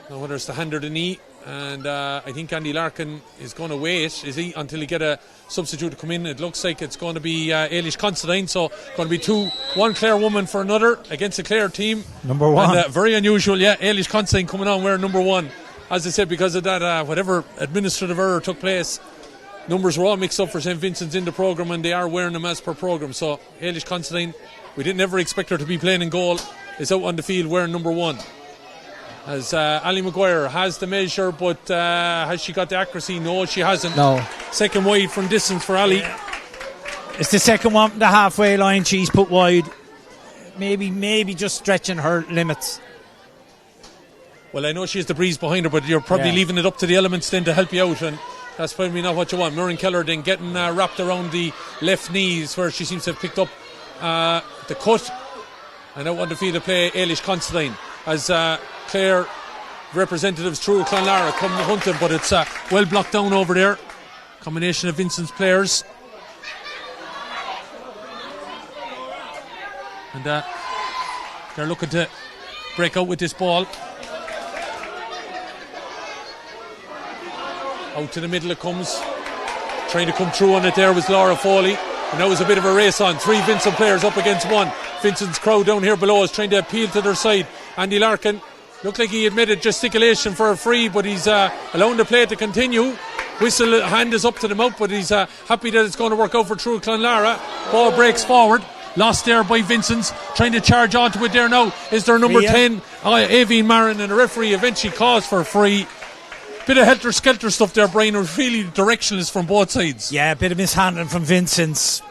S1: Now whether it's the hand or the knee. And I think Andy Larkin is going to wait, is he, until he get a substitute to come in. It looks like it's going to be Ailish Considine, so going to be one Clare woman for another against a Clare team.
S2: Number 1.
S1: And very unusual, Ailish Considine coming on wearing number 1. As I said, because of that, whatever administrative error took place, numbers were all mixed up for St. Vincent's in the programme, and they are wearing them as per programme. So Ailish Considine, we didn't ever expect her to be playing in goal, is out on the field wearing number 1. As Ali Maguire has the measure, but has she got the accuracy? No, she hasn't.
S2: No.
S1: Second wide from distance for Ali.
S2: It's the second one from the halfway line she's put wide. Maybe just stretching her limits.
S1: Well, I know she has the breeze behind her, but you're probably leaving it up to the elements then to help you out, and that's probably not what you want. Muireann Kelleher then getting wrapped around the left knees where she seems to have picked up the cut. And out on the field to play Ailish Considine as Clare representatives Truagh Clonlara come hunting, but it's well blocked down over there. Combination of Vincent's players. And they're looking to break out with this ball. Out to the middle it comes. Trying to come through on it there was Laura Foley. And now was a bit of a race on. 3 Vincent players up against 1. Vincent's crowd down here below is trying to appeal to their side. Andy Larkin looked like he admitted gesticulation for a free, but he's allowing the play to continue. Whistle hand is up to the mouth, but he's happy that it's going to work out for Truagh Clonlara. Ball breaks forward. Lost there by Vincents. Trying to charge onto it there now. Is there number 10? Avine Marin, and the referee eventually calls for a free. Bit of helter-skelter stuff there, Brian. It was really directionless from both sides.
S2: Yeah, a bit of mishandling from Vincents.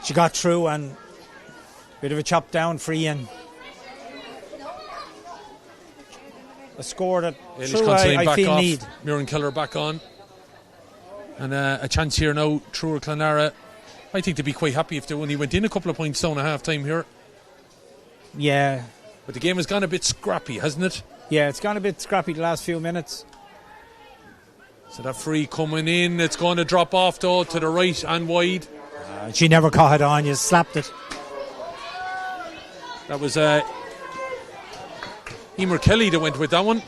S2: She got through and a bit of a chop down free in. A score that I feel need.
S1: Muireann Keller back on. And a chance here now, Truagh Clonlara. I think they'd be quite happy if they only went in a couple of points down at half time here.
S2: Yeah.
S1: But the game has gone a bit scrappy, hasn't it?
S2: Yeah, it's gone a bit scrappy the last few minutes.
S1: So that free coming in, it's going to drop off though to the right and wide.
S2: She never caught it on, you slapped it.
S1: That was Emer Kelly that went with that one.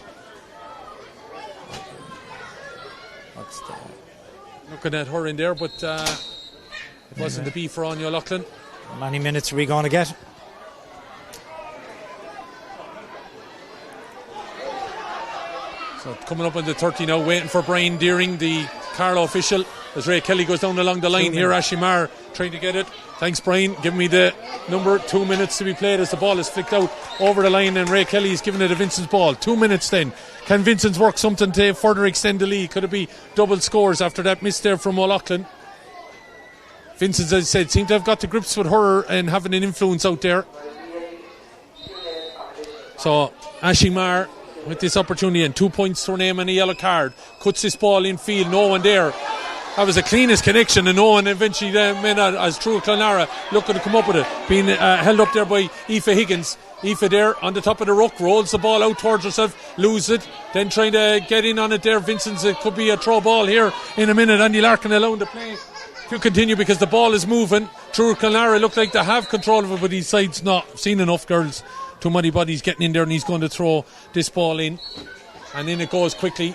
S1: Looking at her in there, but it wasn't the B for Anya Loughlin.
S2: How many minutes are we going to get?
S1: So coming up on the 30 now, waiting for Brian Deering, the Carlow official, as Ray Kelly goes down along the line here. Ashley Marr trying to get it. Thanks, Brian. Giving me the number. 2 minutes to be played as the ball is flicked out over the line, and Ray Kelly is giving it a Vincent's ball. 2 minutes then. Can Vincent's work something to further extend the lead? Could it be double scores after that miss there from O'Loughlin? Vincent's, as I said, seemed to have got to grips with her and having an influence out there. So Ashley Marr with this opportunity, and 2 points to her name and a yellow card, cuts this ball in field, no one there. That was the cleanest connection, and no one eventually made out as Truagh Clonlara looking to come up with it, being held up there by Aoife Higgins. Aoife there on the top of the ruck, rolls the ball out towards herself, loses it, then trying to get in on it there. Vincent's, it could be a throw ball here in a minute. Andy Larkin allowing the play to continue because the ball is moving. Truagh Clonlara look like they have control of it, but his side's not seen enough, girls. Too many bodies getting in there, and he's going to throw this ball in, and in it goes quickly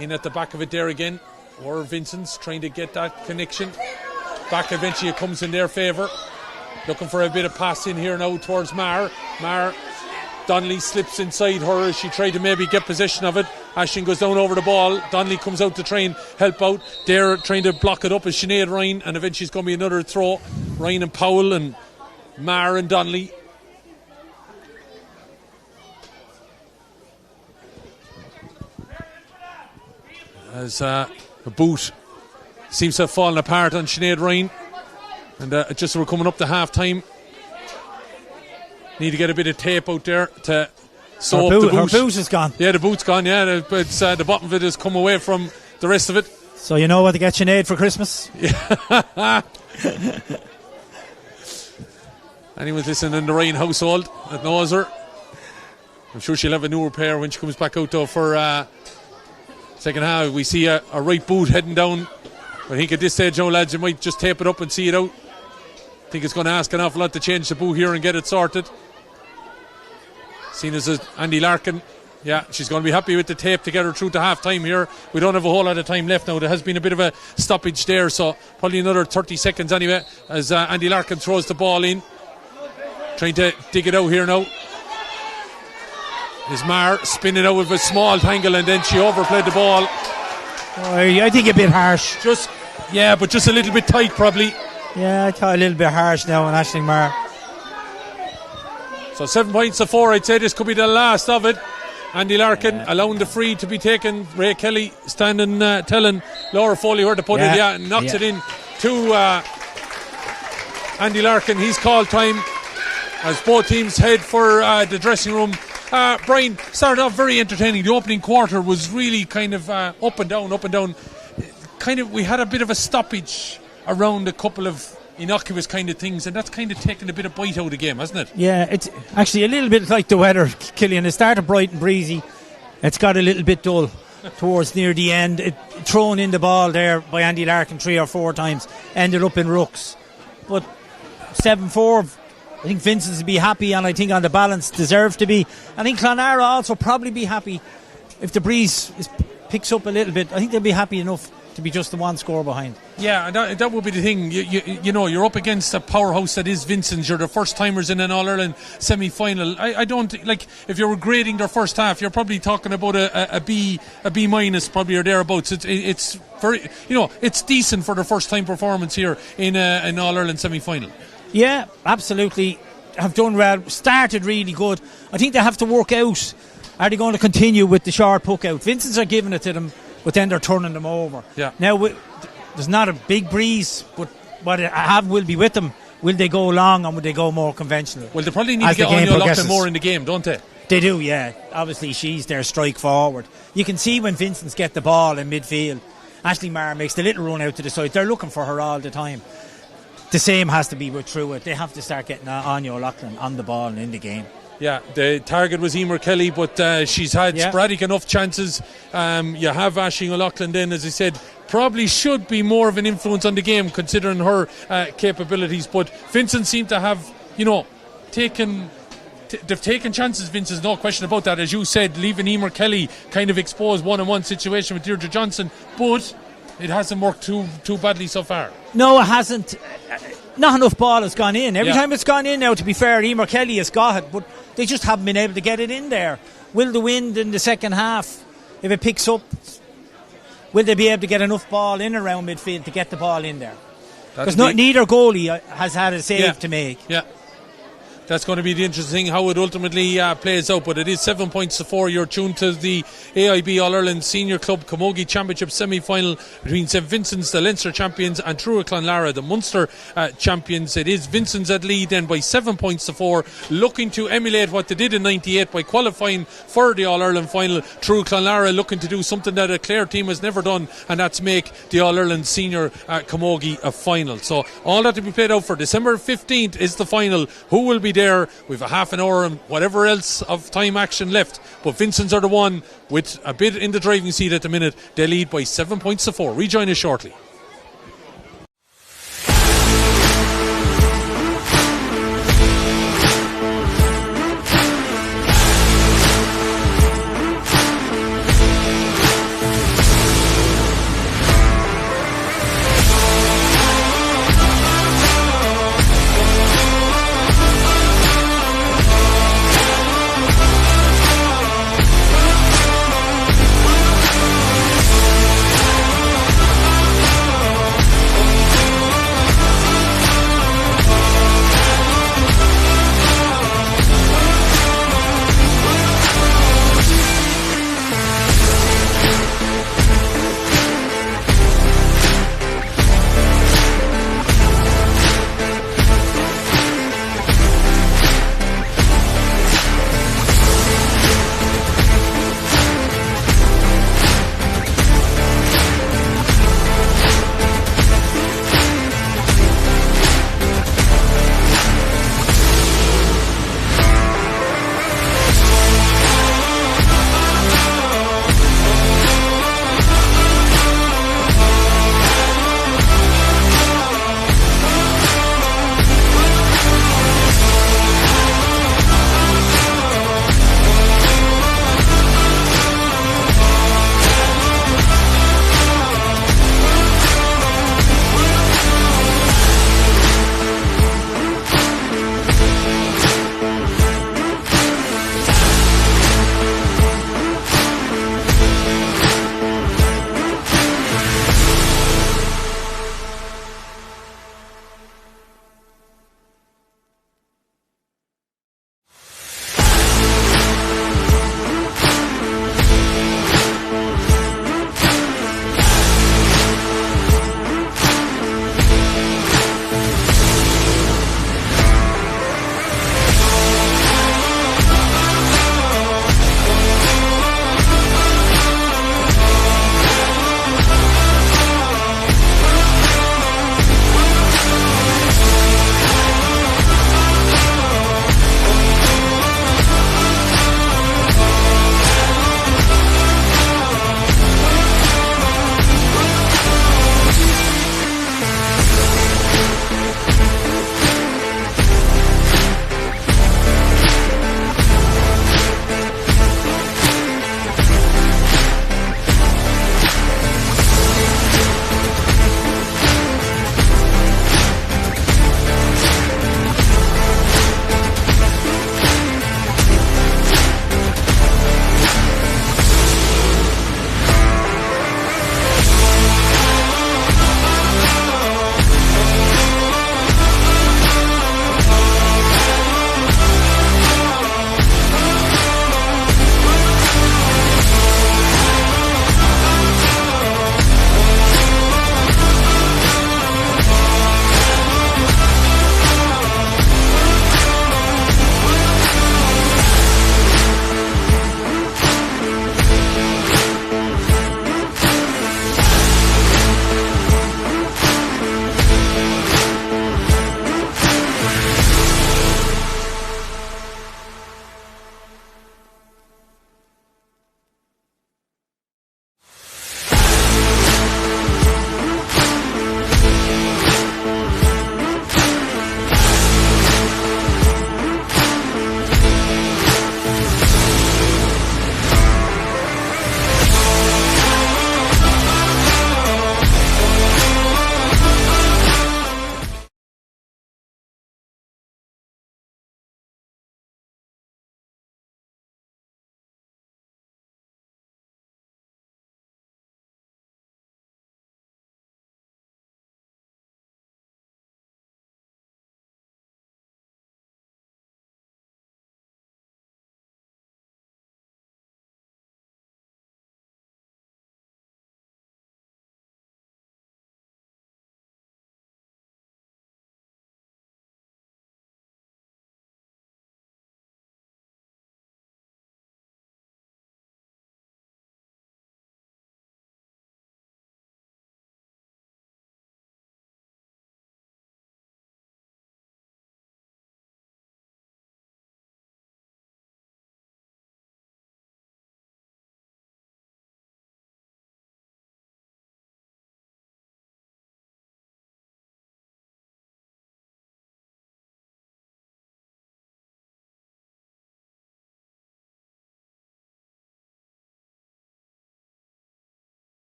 S1: in at the back of it there again. Or Vincent's trying to get that connection back. Eventually it comes in their favour, looking for a bit of pass in here now towards Marr. Donnelly slips inside her as she tried to maybe get possession of it. Ashton goes down over the ball. Donnelly comes out to try and help out. They're trying to block it up as Sinead Ryan, and eventually it's going to be another throw. Ryan and Powell and Marr and Donnelly. As the boot seems to have fallen apart on Sinead Ryan, and just as we're coming up to half time, need to get a bit of tape out there to sew up the boot.
S2: Her boot is gone.
S1: Yeah, the boot's gone. Yeah, but the bottom of it has come away from the rest of it.
S2: So you know what to get Sinead for Christmas?
S1: Yeah. Anyone's listening in the Ryan household that knows her, I'm sure she'll have a newer pair when she comes back out though for second half. We see a right boot heading down. I think at this stage now, lads, you might just tape it up and see it out. I think it's going to ask an awful lot to change the boot here and get it sorted. Seen as Andy Larkin, yeah, she's going to be happy with the tape to get her through to half time here. We don't have a whole lot of time left now. There has been a bit of a stoppage there, so probably another 30 seconds anyway as Andy Larkin throws the ball in, trying to dig it out here now. Is Marr spinning out with a small tangle, and then she overplayed the ball.
S2: I think a bit harsh.
S1: But just a little bit tight probably.
S2: Yeah, I thought a little bit harsh now on Aisling Marr.
S1: So 7 points to 4. I'd say this could be the last of it. Andy Larkin allowing the free to be taken. Ray Kelly standing telling Laura Foley where to put it, and knocks it in to Andy Larkin. He's called time as both teams head for the dressing room. Brian, started off very entertaining. The opening quarter was really kind of up and down. Kind of, we had a bit of a stoppage around a couple of innocuous kind of things, and that's kind of taken a bit of bite out of the game, hasn't it?
S2: Yeah, it's actually a little bit like the weather, Killian. It started bright and breezy. It's got a little bit dull towards near the end. Thrown in the ball there by Andy Larkin 3 or 4 times, ended up in rucks. But 7-4. I think Vincents will be happy, and I think on the balance deserve to be. I think Clonlara also probably be happy if the breeze picks up a little bit. I think they'll be happy enough to be just the one score behind.
S1: Yeah, that would be the thing. You know, you're up against a powerhouse that is Vincents. You're the first timers in an All-Ireland semi-final. I don't like, if you're grading their first half, you're probably talking about a B minus probably, or thereabouts. It's very, you know, it's decent for their first time performance here in an All-Ireland semi-final.
S2: Yeah, absolutely. Have done well. Started really good. I think they have to work out. Are they going to continue with the short puck out? Vincents are giving it to them, but then they're turning them over.
S1: Yeah.
S2: Now, there's not a big breeze, but what I have will be with them. Will they go long, or will they go more conventional?
S1: Well, they probably need to get Anya Loughlin more in the game, don't they?
S2: They do, yeah. Obviously, she's their strike forward. You can see when Vincents get the ball in midfield, Ashley Maher makes the little run out to the side. They're looking for her all the time. The same has to be with Truagh. They have to start getting Anya Loughlin on the ball and in the game.
S1: Yeah, the target was Emer Kelly, but she's had sporadic enough chances. You have Aisling O'Loughlin then, as I said, probably should be more of an influence on the game considering her capabilities. But Vincent seemed to have, you know, they've taken chances, Vincent, no question about that. As you said, leaving Emer Kelly kind of exposed one-on-one situation with Deirdre Johnson, but it hasn't worked too badly so far.
S2: No, it hasn't. Not enough ball has gone in. Every time it's gone in now, to be fair, Emer Kelly has got it, but they just haven't been able to get it in there. Will the wind in the second half, if it picks up, will they be able to get enough ball in around midfield to get the ball in there? Because neither goalie has had a save to make.
S1: Yeah. That's going to be the interesting how it ultimately plays out, but it is 7 points to 4. You're tuned to the AIB All-Ireland Senior Club Camogie Championship semi-final between St Vincent's, the Leinster champions, and Truagh Clonlara, the Munster champions. It is Vincent's at lead then by 7 points to 4, looking to emulate what they did in 98 by qualifying for the All-Ireland final. Truagh Clonlara looking to do something that a Clare team has never done, and that's make the All-Ireland Senior Camogie a final. So all that to be played out for December 15th is the final. Who will be there? We've a half an hour and whatever else of time action left, but Vincents are the one with a bit in the driving seat at the minute. They lead by 7 points to 4. Rejoin us shortly.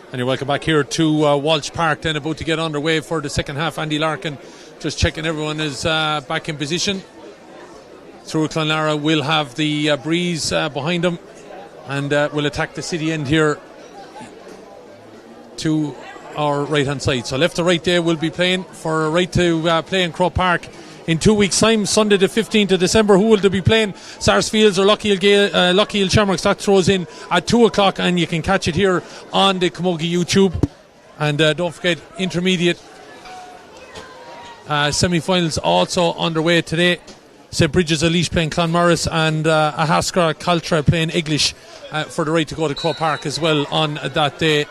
S1: And you're welcome back here to Walsh Park, then about to get underway for the second half. Andy Larkin just checking everyone is back in position. Truagh Clonlara will have the breeze behind them and will attack the city end here to our right hand side. So left to right there will be playing for a right to play in Croke Park in 2 weeks' time, Sunday the 15th of December. Who will they be playing? Sarsfields or Lockheed Shamrocks? That throws in at 2 o'clock, and you can catch it here on the Camogie YouTube. And don't forget, intermediate semi-finals also underway today. St. Bridget's Elish playing Clonmorris, and Ahaskra Caltra playing English for the right to go to Croke Park as well on that day.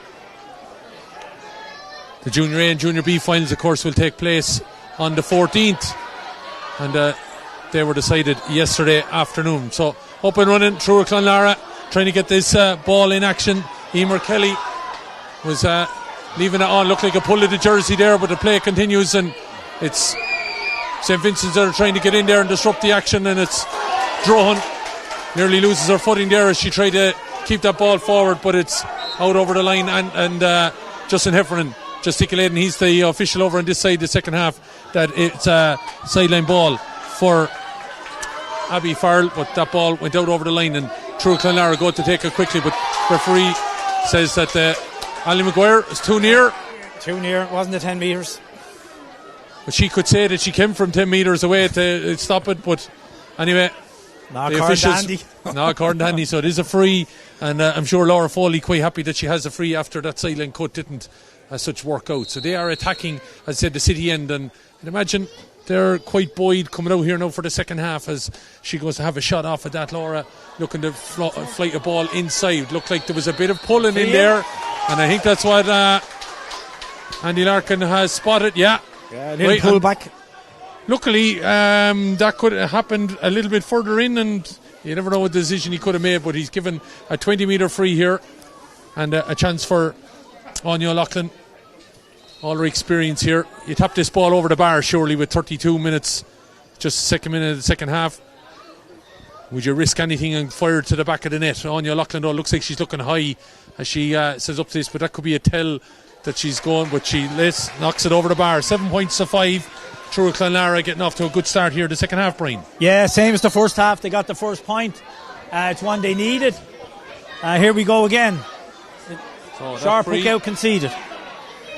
S1: The Junior A and Junior B finals, of course, will take place on the 14th. And they were decided yesterday afternoon. So up and running, Truagh Clonlara trying to get this ball in action. Emer Kelly was leaving it on. Looked like a pull of the jersey there, but the play continues, and it's St. Vincent's that are trying to get in there and disrupt the action, and it's Drohan nearly loses her footing there as she tried to keep that ball forward, but it's out over the line, and Justin Heffernan gesticulating, he's the official over on this side, the second half, that it's a sideline ball for Abby Farrell, but that ball went out over the line, and Truagh Clonlara go to take it quickly, but referee says that Ali Maguire is too near.
S2: Too near, it wasn't the 10 metres.
S1: But she could say that she came from 10 metres away to stop it, but anyway,
S2: not according to Andy.
S1: Not according to Andy, so it is a free, and I'm sure Laura Foley quite happy that she has a free after that sideline cut didn't as such work out. So they are attacking, as I said, the city end, and I'd imagine they're quite buoyed coming out here now for the second half as she goes to have a shot off of that. Laura looking to flight a ball inside. Looked like there was a bit of pulling in there, and I think that's what Andy Larkin has spotted. Yeah,
S2: a little pull back.
S1: Luckily, that could have happened a little bit further in, and you never know what decision he could have made, but he's given a 20-metre free here and a chance for Anya O'Loughlin. All her experience here. You tap this ball over the bar surely with 32 minutes, just the second minute of the second half. Would you risk anything and fire it to the back of the net? Anya O'Loughlin, though, looks like she's looking high as she says up to this, but that could be a tell that she's going, but she knocks it over the bar. 7 points to 5. Truagh Clonlara getting off to a good start here the second half, Brian.
S2: Yeah, same as the first half. They got the first point. It's one they needed. Here we go again. So sharp hook out conceded.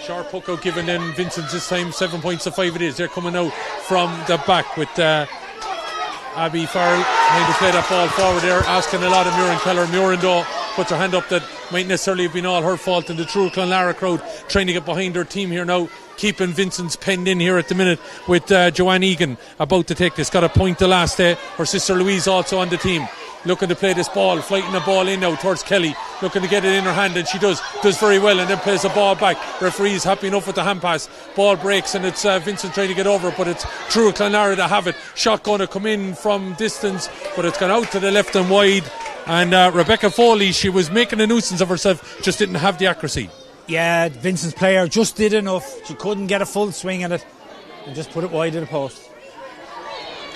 S1: Sharp hook out given then Vincents this time. 7 points to 5 it is. They're coming out from the back with Abby Farrell trying to play that ball forward there, asking a lot of Muireann Keller. Muireann, though, puts her hand up that might necessarily have been all her fault, and the Truagh Clonlara crowd trying to get behind her team here now, keeping Vincent's penned in here at the minute with Joanne Egan about to take this. Got a point the last day. Her sister Louise also on the team, looking to play this ball, flighting the ball in now towards Kelly, looking to get it in her hand, and she does very well, and then plays the ball back. Referee's happy enough with the hand pass. Ball breaks, and it's Vincent trying to get over it, but it's Truagh Clonlara to have it. Shot going to come in from distance, but it's gone out to the left and wide, and Rebecca Foley, she was making a nuisance of herself, just didn't have the accuracy.
S2: Yeah, Vincent's player just did enough. She couldn't get a full swing at it and just put it wide of the post.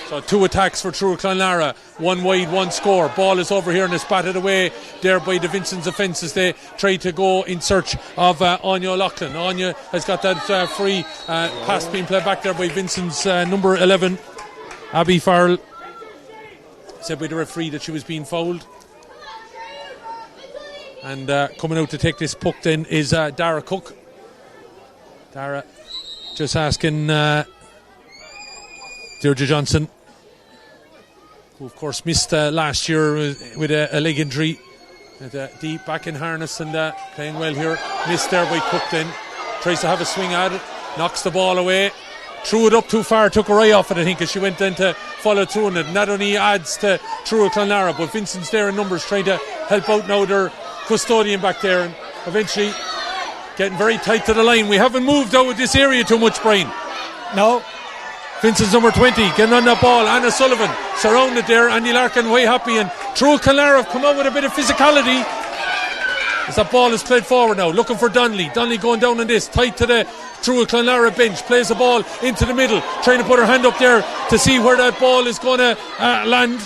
S1: So 2 attacks for Truagh Clonlara, 1 wide, 1 score. Ball is over here and is batted away there by the Vincent's offence as they try to go in search of Anya O'Loughlin. Anya has got that free pass being played back there by Vincent's number 11, Abby Farrell. Said by the referee that she was being fouled. And coming out to take this puck then is Dara Cook. Dara just asking Deirdre Johnson, who of course missed last year with a leg injury, deep back in harness and playing well here. Missed there by Cook then. Tries to have a swing at it, knocks the ball away, threw it up too far, took her eye off it I think as she went then to follow through on it. And that only adds to Truagh Clonlara, but Vincent's there in numbers trying to help out now their custodian back there, and eventually getting very tight to the line. We haven't moved out of this area too much, Brian.
S2: No.
S1: Vincent's number 20 getting on that ball. Anna Sullivan surrounded there. Andy Larkin way happy, and Truagh Clonlara have come out with a bit of physicality as that ball is played forward now, looking for Donnelly going down on this, tight to the Truagh Clonlara bench, plays the ball into the middle, trying to put her hand up there to see where that ball is going to land.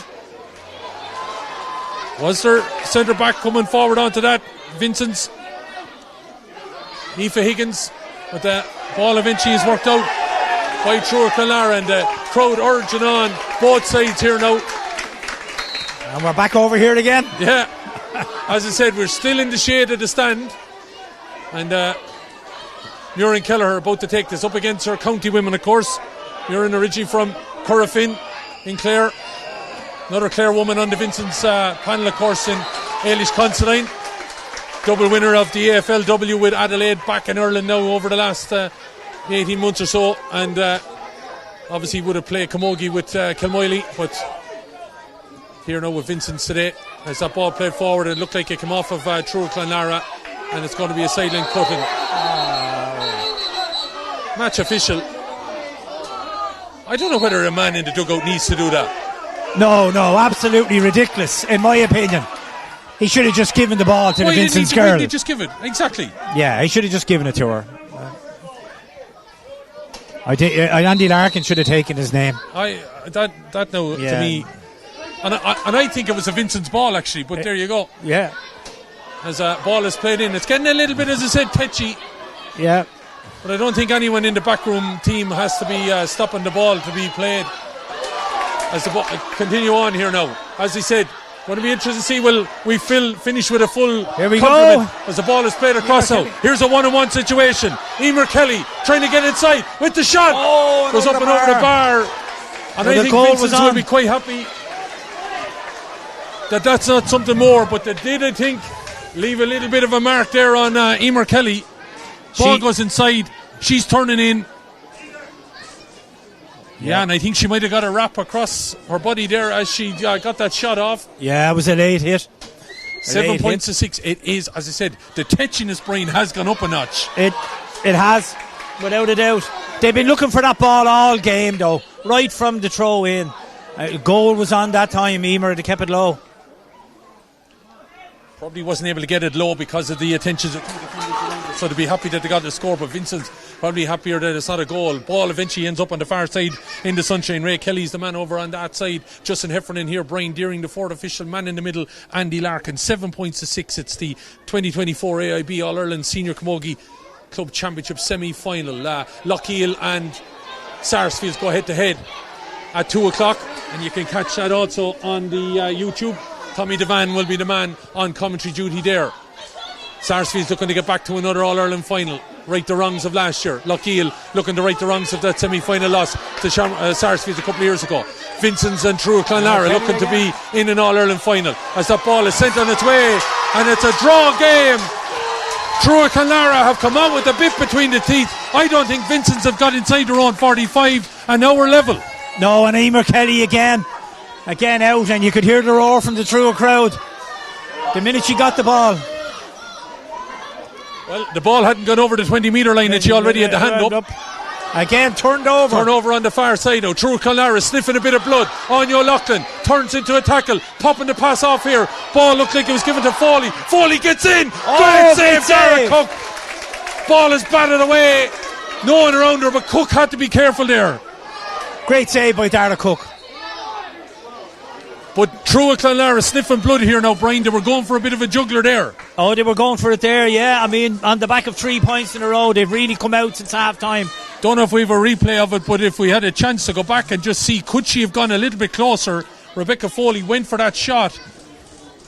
S1: Was there centre back coming forward onto that? Vincent's Aoife Higgins, but the ball eventually is worked out by Truagh Clonlara, and the crowd urging on both sides here now.
S2: And we're back over here again.
S1: Yeah, as I said, we're still in the shade of the stand, and Muireann Kelleher about to take this up against her county women, of course. Muireann originally from Currafin in Clare, another Clare woman on the Vincents panel, of course, in Ailish Considine, double winner of the AFLW with Adelaide back in Ireland now over the last 18 months or so, and obviously would have played camogie with Kilmoyley, but here now with Vincents today, as that ball played forward, it looked like it came off of Truagh Clonlara, and it's going to be a sideline cutting. Match official. I don't know whether a man in the dugout needs to do that.
S2: No, absolutely ridiculous, in my opinion. He should have just given the ball to the Vincents girl.
S1: Why did he just give it? Exactly.
S2: Yeah, he should have just given it to her. Andy Larkin should have taken his name.
S1: That now to me, and I think it was a Vincent's ball actually. But there you go.
S2: Yeah.
S1: As a ball is played in, it's getting a little bit, as I said, tetchy.
S2: Yeah.
S1: But I don't think anyone in the backroom team has to be stopping the ball to be played. As the ball continue on here now, as he said. Going to be interesting to see, will we finish with a full
S2: here we
S1: complement
S2: go.
S1: as the ball is played across now. Here's a one-on-one situation. Emer Kelly trying to get inside with the shot. Goes up and over the bar. And I think Vincents will be quite happy that that's not something more, but they did, I think, leave a little bit of a mark there on Emer Kelly. Ball goes inside. She's turning in. Yeah, and I think she might have got a wrap across her body there as she got that shot off.
S2: Yeah, it was a late hit.
S1: 7 points to 6. It is, as I said, the tetchiness brain has gone up a notch.
S2: It has, without a doubt. They've been looking for that ball all game, though, right from the throw in. Goal was on that time, Emer, they kept it low.
S1: Probably wasn't able to get it low because of the attentions of so to be happy that they got the score, but Vincent's probably happier that it's not a goal. Ball eventually ends up on the far side in the sunshine. Ray Kelly's the man over on that side. Justin Heffernan here, Brian Deering the fourth official, man in the middle, Andy Larkin. 7 points to 6. It's the 2024 AIB All-Ireland Senior Camogie Club Championship semi-final. Lochiel and Sarsfields go head to head at 2 o'clock, and you can catch that also on the YouTube. Tommy Devan will be the man on commentary duty there. Sarsfield's looking to get back to another All-Ireland final, right the wrongs of last year. Lochiel looking to right the wrongs of that semi-final loss to Sarsfields a couple of years ago. Vincents and Truagh Clonlara looking to be in an All-Ireland final as that ball is sent on its way, and it's a draw game. Truagh Clonlara have come out with a bit between the teeth. I don't think Vincents have got inside their own 45, and now we're level.
S2: No, and Emer Kelly again out, and you could hear the roar from the Truagh crowd the minute she got the ball.
S1: Well, the ball hadn't gone over the 20-metre line and she already had the hand up.
S2: Again, turned over
S1: on the far side now. Truagh Clonlara sniffing a bit of blood. Anya Loughlin turns into a tackle, popping the pass off here. Ball looked like it was given to Foley. Foley gets in. Great save, Dara Cook. Ball is batted away. No one around her, but Cook had to be careful there.
S2: Great save by Dara Cook.
S1: But Truagh Clonlara sniffing blood here now, Brian. They were going for a bit of a juggler there.
S2: Oh, they were going for it there, yeah. I mean, on the back of 3 points in a row, they've really come out since half time.
S1: Don't know if we have a replay of it, but if we had a chance to go back and just see, could she have gone a little bit closer? Rebecca Foley went for that shot.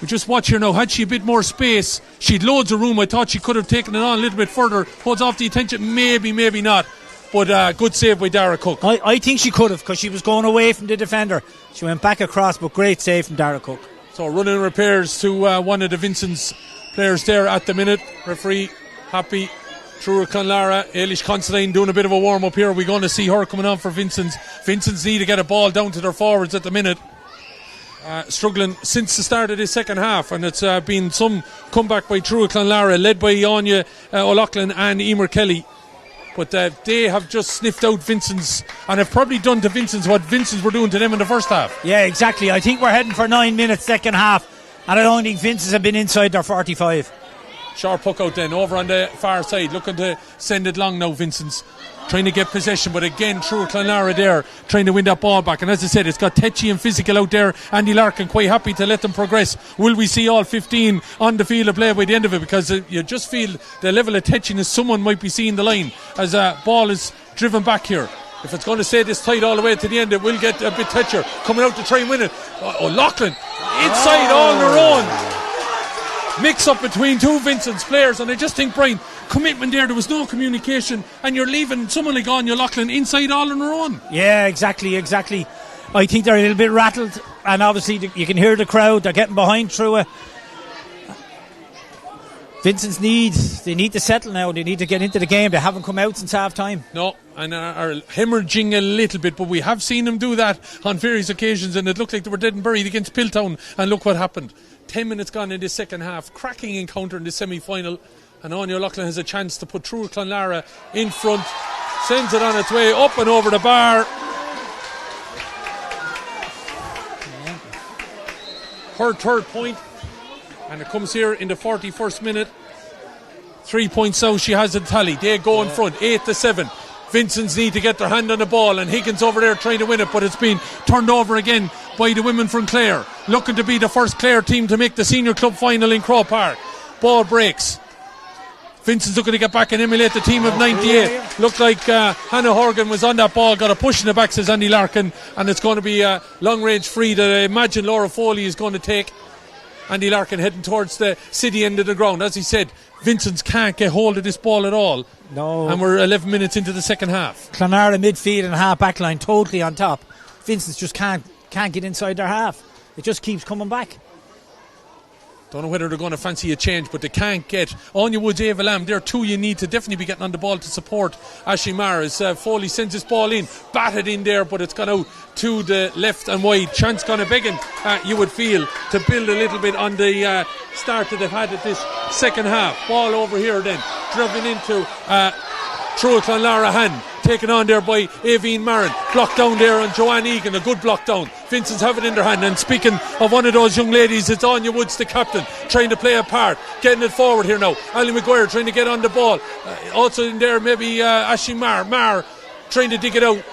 S1: We just watch here now. Had she a bit more space, she'd loads of room. I thought she could have taken it on a little bit further. Holds off the attention, maybe not. But good save by Dara Cook.
S2: I think she could have, because she was going away from the defender. She went back across, but great save from Dara Cook.
S1: So running repairs to one of the Vincents players there at the minute. Referee happy. Truagh Clonlara, Ailish Considine doing a bit of a warm up here. We're going to see her coming on for Vincents. Vincents need to get a ball down to their forwards at the minute. Struggling since the start of this second half, and it's been some comeback by Truagh Clonlara, led by Anya O'Loughlin and Emer Kelly. But they have just sniffed out Vincents and have probably done to Vincents what Vincents were doing to them in the first half.
S2: Yeah, exactly. I think we're heading for 9 minutes second half, and I don't think Vincents have been inside their 45.
S1: Sharp puck out then, over on the far side, looking to send it long now, Vincents. Trying to get possession, but again, Truagh Clonlara there, trying to win that ball back. And as I said, it's got Tetchy and physical out there. Andy Larkin quite happy to let them progress. Will we see all 15 on the field of play by the end of it? Because you just feel the level of tetchiness someone might be seeing the line as a ball is driven back here. If it's going to stay this tight all the way to the end, it will get a bit touchier. Coming out to try and win it. Loughlin, inside all on their own. Mix up between two Vincents players, and I just think, Brian, commitment there was no communication, and you're leaving someone like Anya Loughlin inside all on her own.
S2: Yeah, exactly. I think they're a little bit rattled, and obviously you can hear the crowd, they're getting behind Truagh. Vincents need to settle now. They need to get into the game. They haven't come out since half time.
S1: No, and are hemorrhaging a little bit, but we have seen them do that on various occasions, and it looked like they were dead and buried against Piltown, and look what happened. 10 minutes gone in the second half. Cracking encounter in the semi-final, and Anya Loughlin has a chance to put Truagh Clonlara in front. Sends it on its way up and over the bar. Her third point, and it comes here in the 41st minute. 3 points out she has a tally. They go in front 8-7. Vincents need to get their hand on the ball, and Higgins over there trying to win it, but it's been turned over again by the women from Clare, looking to be the first Clare team to make the senior club final in Croke Park. Ball breaks. Vincent's looking to get back and emulate the team of 98. Looked like Hannah Horgan was on that ball, got a push in the back, says Andy Larkin, and it's going to be a long range free that I imagine Laura Foley is going to take. Andy Larkin heading towards the city end of the ground. As he said, Vincents can't get hold of this ball at all.
S2: No.
S1: And we're 11 minutes into the second half.
S2: Clonlara midfield and half back line totally on top. Vincents just can't get inside their half. It just keeps coming back.
S1: Don't know whether they're going to fancy a change, but they can't get Anya Woods, Ava Lamb. They're two you need to definitely be getting on the ball to support Aisling Maher. As Foley sends this ball in, batted in there, but it's gone out to the left and wide. Chance kind of begging, you would feel, to build a little bit on the start that they've had at this second half. Ball over here then, driven into Truagh Clonlara hand, taken on there by Aveen Marin. Blocked down there on Joanne Egan, a good block down. Vincents have it in their hand, and speaking of one of those young ladies, it's Anya Woods, the captain, trying to play a part, getting it forward here now. Ali Maguire trying to get on the ball, also in there maybe Aisling Maher trying to dig it out.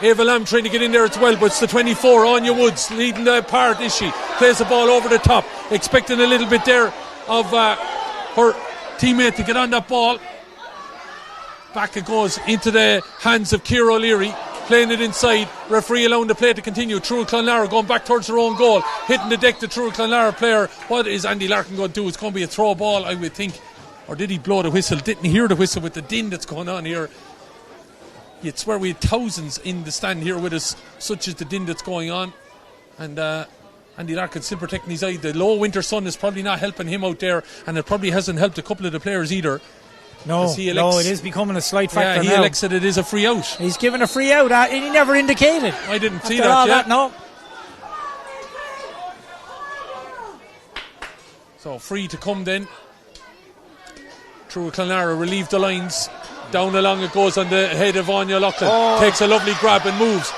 S1: Ava Lamb trying to get in there as well, but it's the 24, Anya Woods leading the part, is she? Plays the ball over the top, expecting a little bit there of her teammate to get on that ball. Back it goes into the hands of Ciara O'Leary, playing it inside. Referee allowing the play to continue. Truagh Clonlara going back towards their own goal, hitting the deck. The Truagh Clonlara player. What is Andy Larkin going to do? It's going to be a throw ball, I would think. Or did he blow the whistle? Didn't hear the whistle with the din that's going on here. You'd swear we had thousands in the stand here with us, such as the din that's going on. And Andy Larkin still protecting his eye. The low winter sun is probably not helping him out there, and it probably hasn't helped a couple of the players either.
S2: No, it is becoming a slight factor.
S1: Yeah, he elects that it is a free out.
S2: He's given a free out, and he never indicated.
S1: I didn't see that.
S2: No.
S1: So free to come then. Truagh Clonlara relieved the lines. Down along it goes on the head of Anya Loughlin. Takes a lovely grab and moves.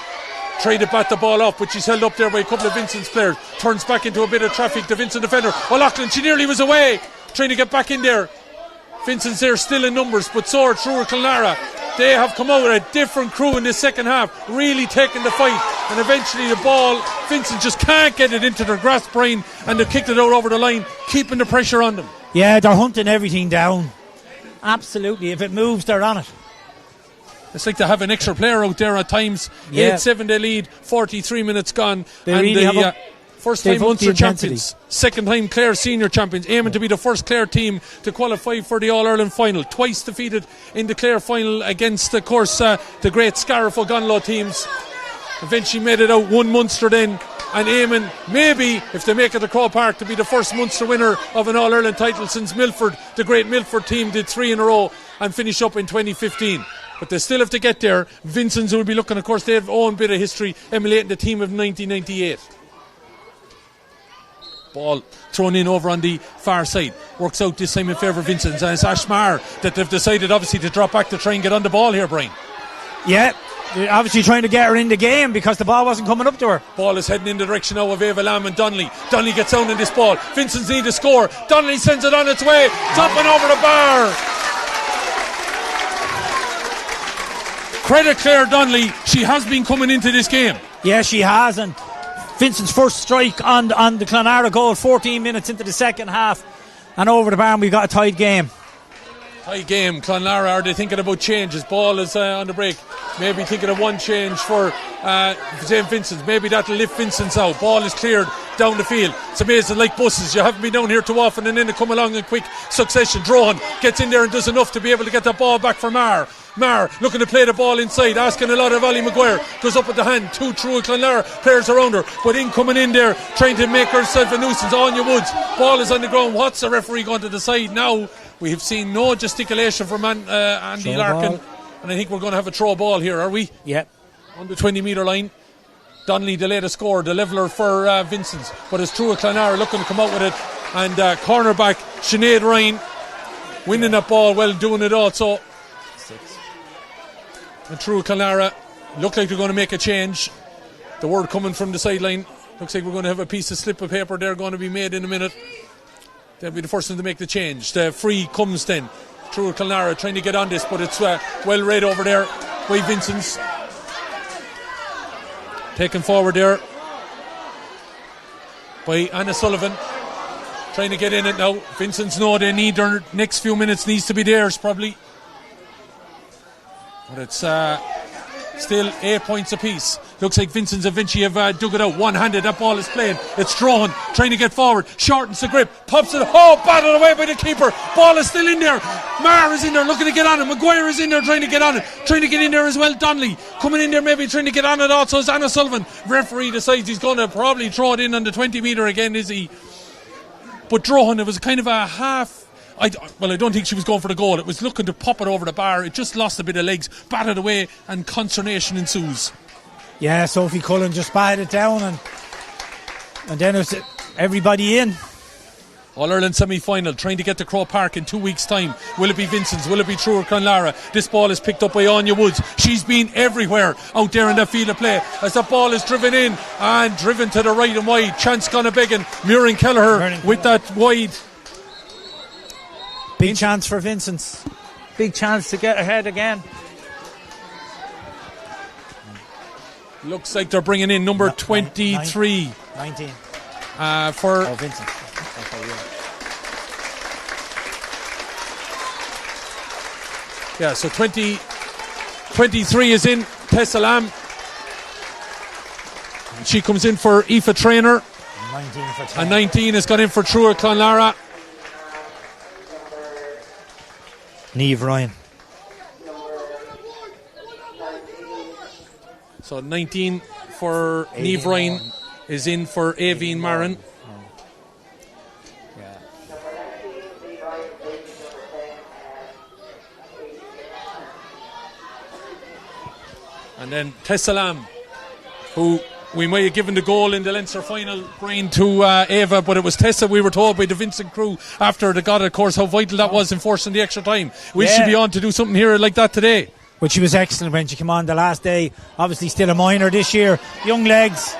S1: Tried to bat the ball off, but she's held up there by a couple of Vincent's players. Turns back into a bit of traffic. The Vincent defender. Loughlin, she nearly was away. Trying to get back in there. Vincent's there still in numbers, but so are Truagh Clonlara. They have come out with a different crew in the second half, really taking the fight, and eventually the ball, Vincent just can't get it into their grasp, Brian, and they've kicked it out over the line, keeping the pressure on them.
S2: Yeah, they're hunting everything down. Absolutely, if it moves, they're on it.
S1: It's like they have an extra player out there at times. 8-7 they lead, 43 minutes gone.
S2: They really have
S1: first time Munster champions, second time Clare senior champions, aiming to be the first Clare team to qualify for the All-Ireland final. Twice defeated in the Clare final against, of course, the great Scariff O'Gonlow teams. Eventually made it out, won Munster then, and aiming, maybe, if they make it to Croke Park, to be the first Munster winner of an All-Ireland title since Milford, the great Milford team, did 3 in a row and finish up in 2015. But they still have to get there. Vincents will be looking, of course, they have their own bit of history, emulating the team of 1998. Ball thrown in over on the far side. Works out this time in favour of Vincents, and it's Aisling Maher that they've decided obviously to drop back to try and get on the ball here, Brian.
S2: Yeah, They're obviously trying to get her in the game because the ball wasn't coming up to her.
S1: Ball is heading in the direction now of Ava Lamb and Donnelly. Donnelly gets down in this ball. Vincents need to score. Donnelly sends it on its way. Top and over the bar. Credit Claire Donnelly. She has been coming into this game.
S2: Yeah, she has. And Vincent's first strike on the Clonlara goal, 14 minutes into the second half. And over the bar, and we've got a tied game.
S1: Tight game. Clonlara, are they thinking about changes? Ball is on the break. Maybe thinking of one change for St. Vincent's. Maybe that'll lift Vincent's out. Ball is cleared down the field. It's amazing, like buses. You haven't been down here too often, and then they come along in quick succession. Drohan gets in there and does enough to be able to get that ball back for Mar. Mar looking to play the ball inside, asking a lot of Ali Maguire. Goes up with the hand. Two Truagh Clonlara players around her, but coming in there, trying to make herself a nuisance. Anya Woods. Ball is on the ground. What's the referee going to decide now? We have seen no gesticulation from Andy
S2: throw
S1: Larkin.
S2: ball.
S1: And I think we're going to have a throw ball here, are we?
S2: Yep.
S1: On the 20 metre line. Donnelly delayed a score, the leveller for Vincents. But it's Truagh Clonlara looking to come out with it. And cornerback Sinead Ryan winning that ball, well, doing it all. So, and Truagh Clonlara look like they're going to make a change. The word coming from the sideline. Looks like we're going to have a piece of slip of paper there going to be made in a minute. They'll be the first one to make the change. The free comes then. Truagh Clonlara trying to get on this, but it's well read over there by Vincents. Taken forward there by Anna Sullivan. Trying to get in it now. Vincents know they need their next few minutes, needs to be theirs probably. But it's still 8 points apiece. Looks like Vincent's eventually have dug it out. One-handed, that ball is playing. It's Drohan trying to get forward. Shortens the grip. Pops it. Oh, battled away by the keeper. Ball is still in there. Mar is in there looking to get on it. Maguire is in there trying to get on it. Trying to get in there as well. Donnelly coming in there maybe trying to get on it also is Anna Sullivan. Referee decides he's going to probably throw it in on the 20 metre again, is he? But Drohan, it was kind of a half... I don't think she was going for the goal. It was looking to pop it over the bar. It just lost a bit of legs, batted away, and consternation ensues.
S2: Yeah, Sophie Cullen just batted it down, and then it was everybody in.
S1: All-Ireland semi-final, trying to get to Croke Park in 2 weeks' time. Will it be Vincents? Will it be Truagh Clonlara? This ball is picked up by Anya Woods. She's been everywhere out there in that field of play as the ball is driven in and driven to the right and wide. Chance gonna begging. Muireann Kelleher with that wide.
S2: Big chance for Vincents. Big chance to get ahead again.
S1: Looks like they're bringing in number 23.
S2: 19.
S1: For
S2: Vincent.
S1: Yeah, so 23 is in. Tessa Lamb. She comes in for Aoife Traynor.
S2: 19 for 10.
S1: And 19 has gone in for Truagh Clonlara.
S2: Niamh Ryan.
S1: So 19 for Niamh Ryan is in for Aoibhinn Marin.
S2: Yeah.
S1: And then Tessa Lamb, who we might have given the goal in the Leinster final, Brian, to Ava, but it was Tessa, we were told by the Vincent crew after they got it, of course, how vital that was in forcing the extra time. We should be on to do something here like that today.
S2: But she was excellent when she came on the last day. Obviously still a minor this year. Young legs.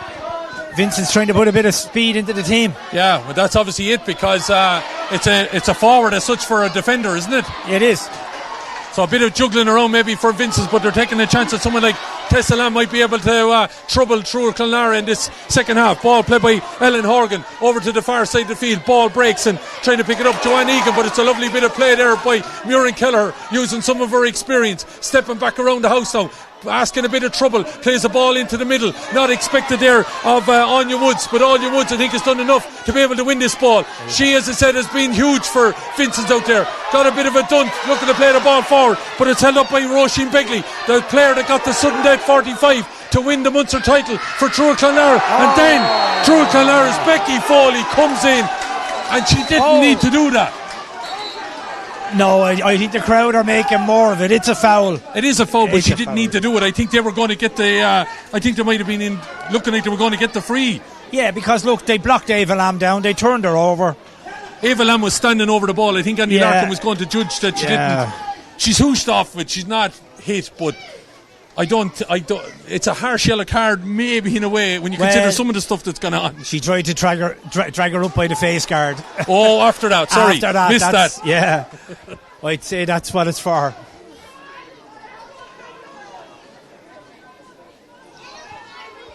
S2: Vincent's trying to put a bit of speed into the team.
S1: Yeah, well, that's obviously it, because it's a forward as such for a defender, isn't it?
S2: It is.
S1: So a bit of juggling around maybe for Vincent, but they're taking a chance that someone like Tessa Lamb might be able to trouble Truagh Clonlara in this second half. Ball played by Ellen Horgan over to the far side of the field. Ball breaks and trying to pick it up Joanne Egan, but it's a lovely bit of play there by Muireann Kelleher, using some of her experience, stepping back around the house now, asking a bit of trouble, plays the ball into the middle, not expected there of Anya Woods, but Anya Woods I think has done enough to be able to win this ball. She, as I said, has been huge for Vincent out there. Got a bit of a dunt, looking to play the ball forward, but it's held up by Roisin Begley, the player that got the sudden death 45 to win the Munster title for Truagh Clonlara. And then Truagh Clonlara's Becky Foley comes in, and she didn't need to do that.
S2: No, I think the crowd are making more of it. It's a foul.
S1: It is a foul, but she didn't need to do it. I think they were going to get the I think they might have been looking like they were going to get the free.
S2: Yeah, because look, they blocked Ava Lamb down, they turned her over.
S1: Ava Lamb was standing over the ball. I think Andy Larkin was going to judge that she didn't. She's hooshed off it, she's not hit, but I don't. It's a harsh yellow card, maybe in a way, when you consider some of the stuff that's gone on.
S2: She tried to drag her up by the face guard.
S1: Oh, after that, sorry, missed that.
S2: Yeah, I'd say that's what it's for.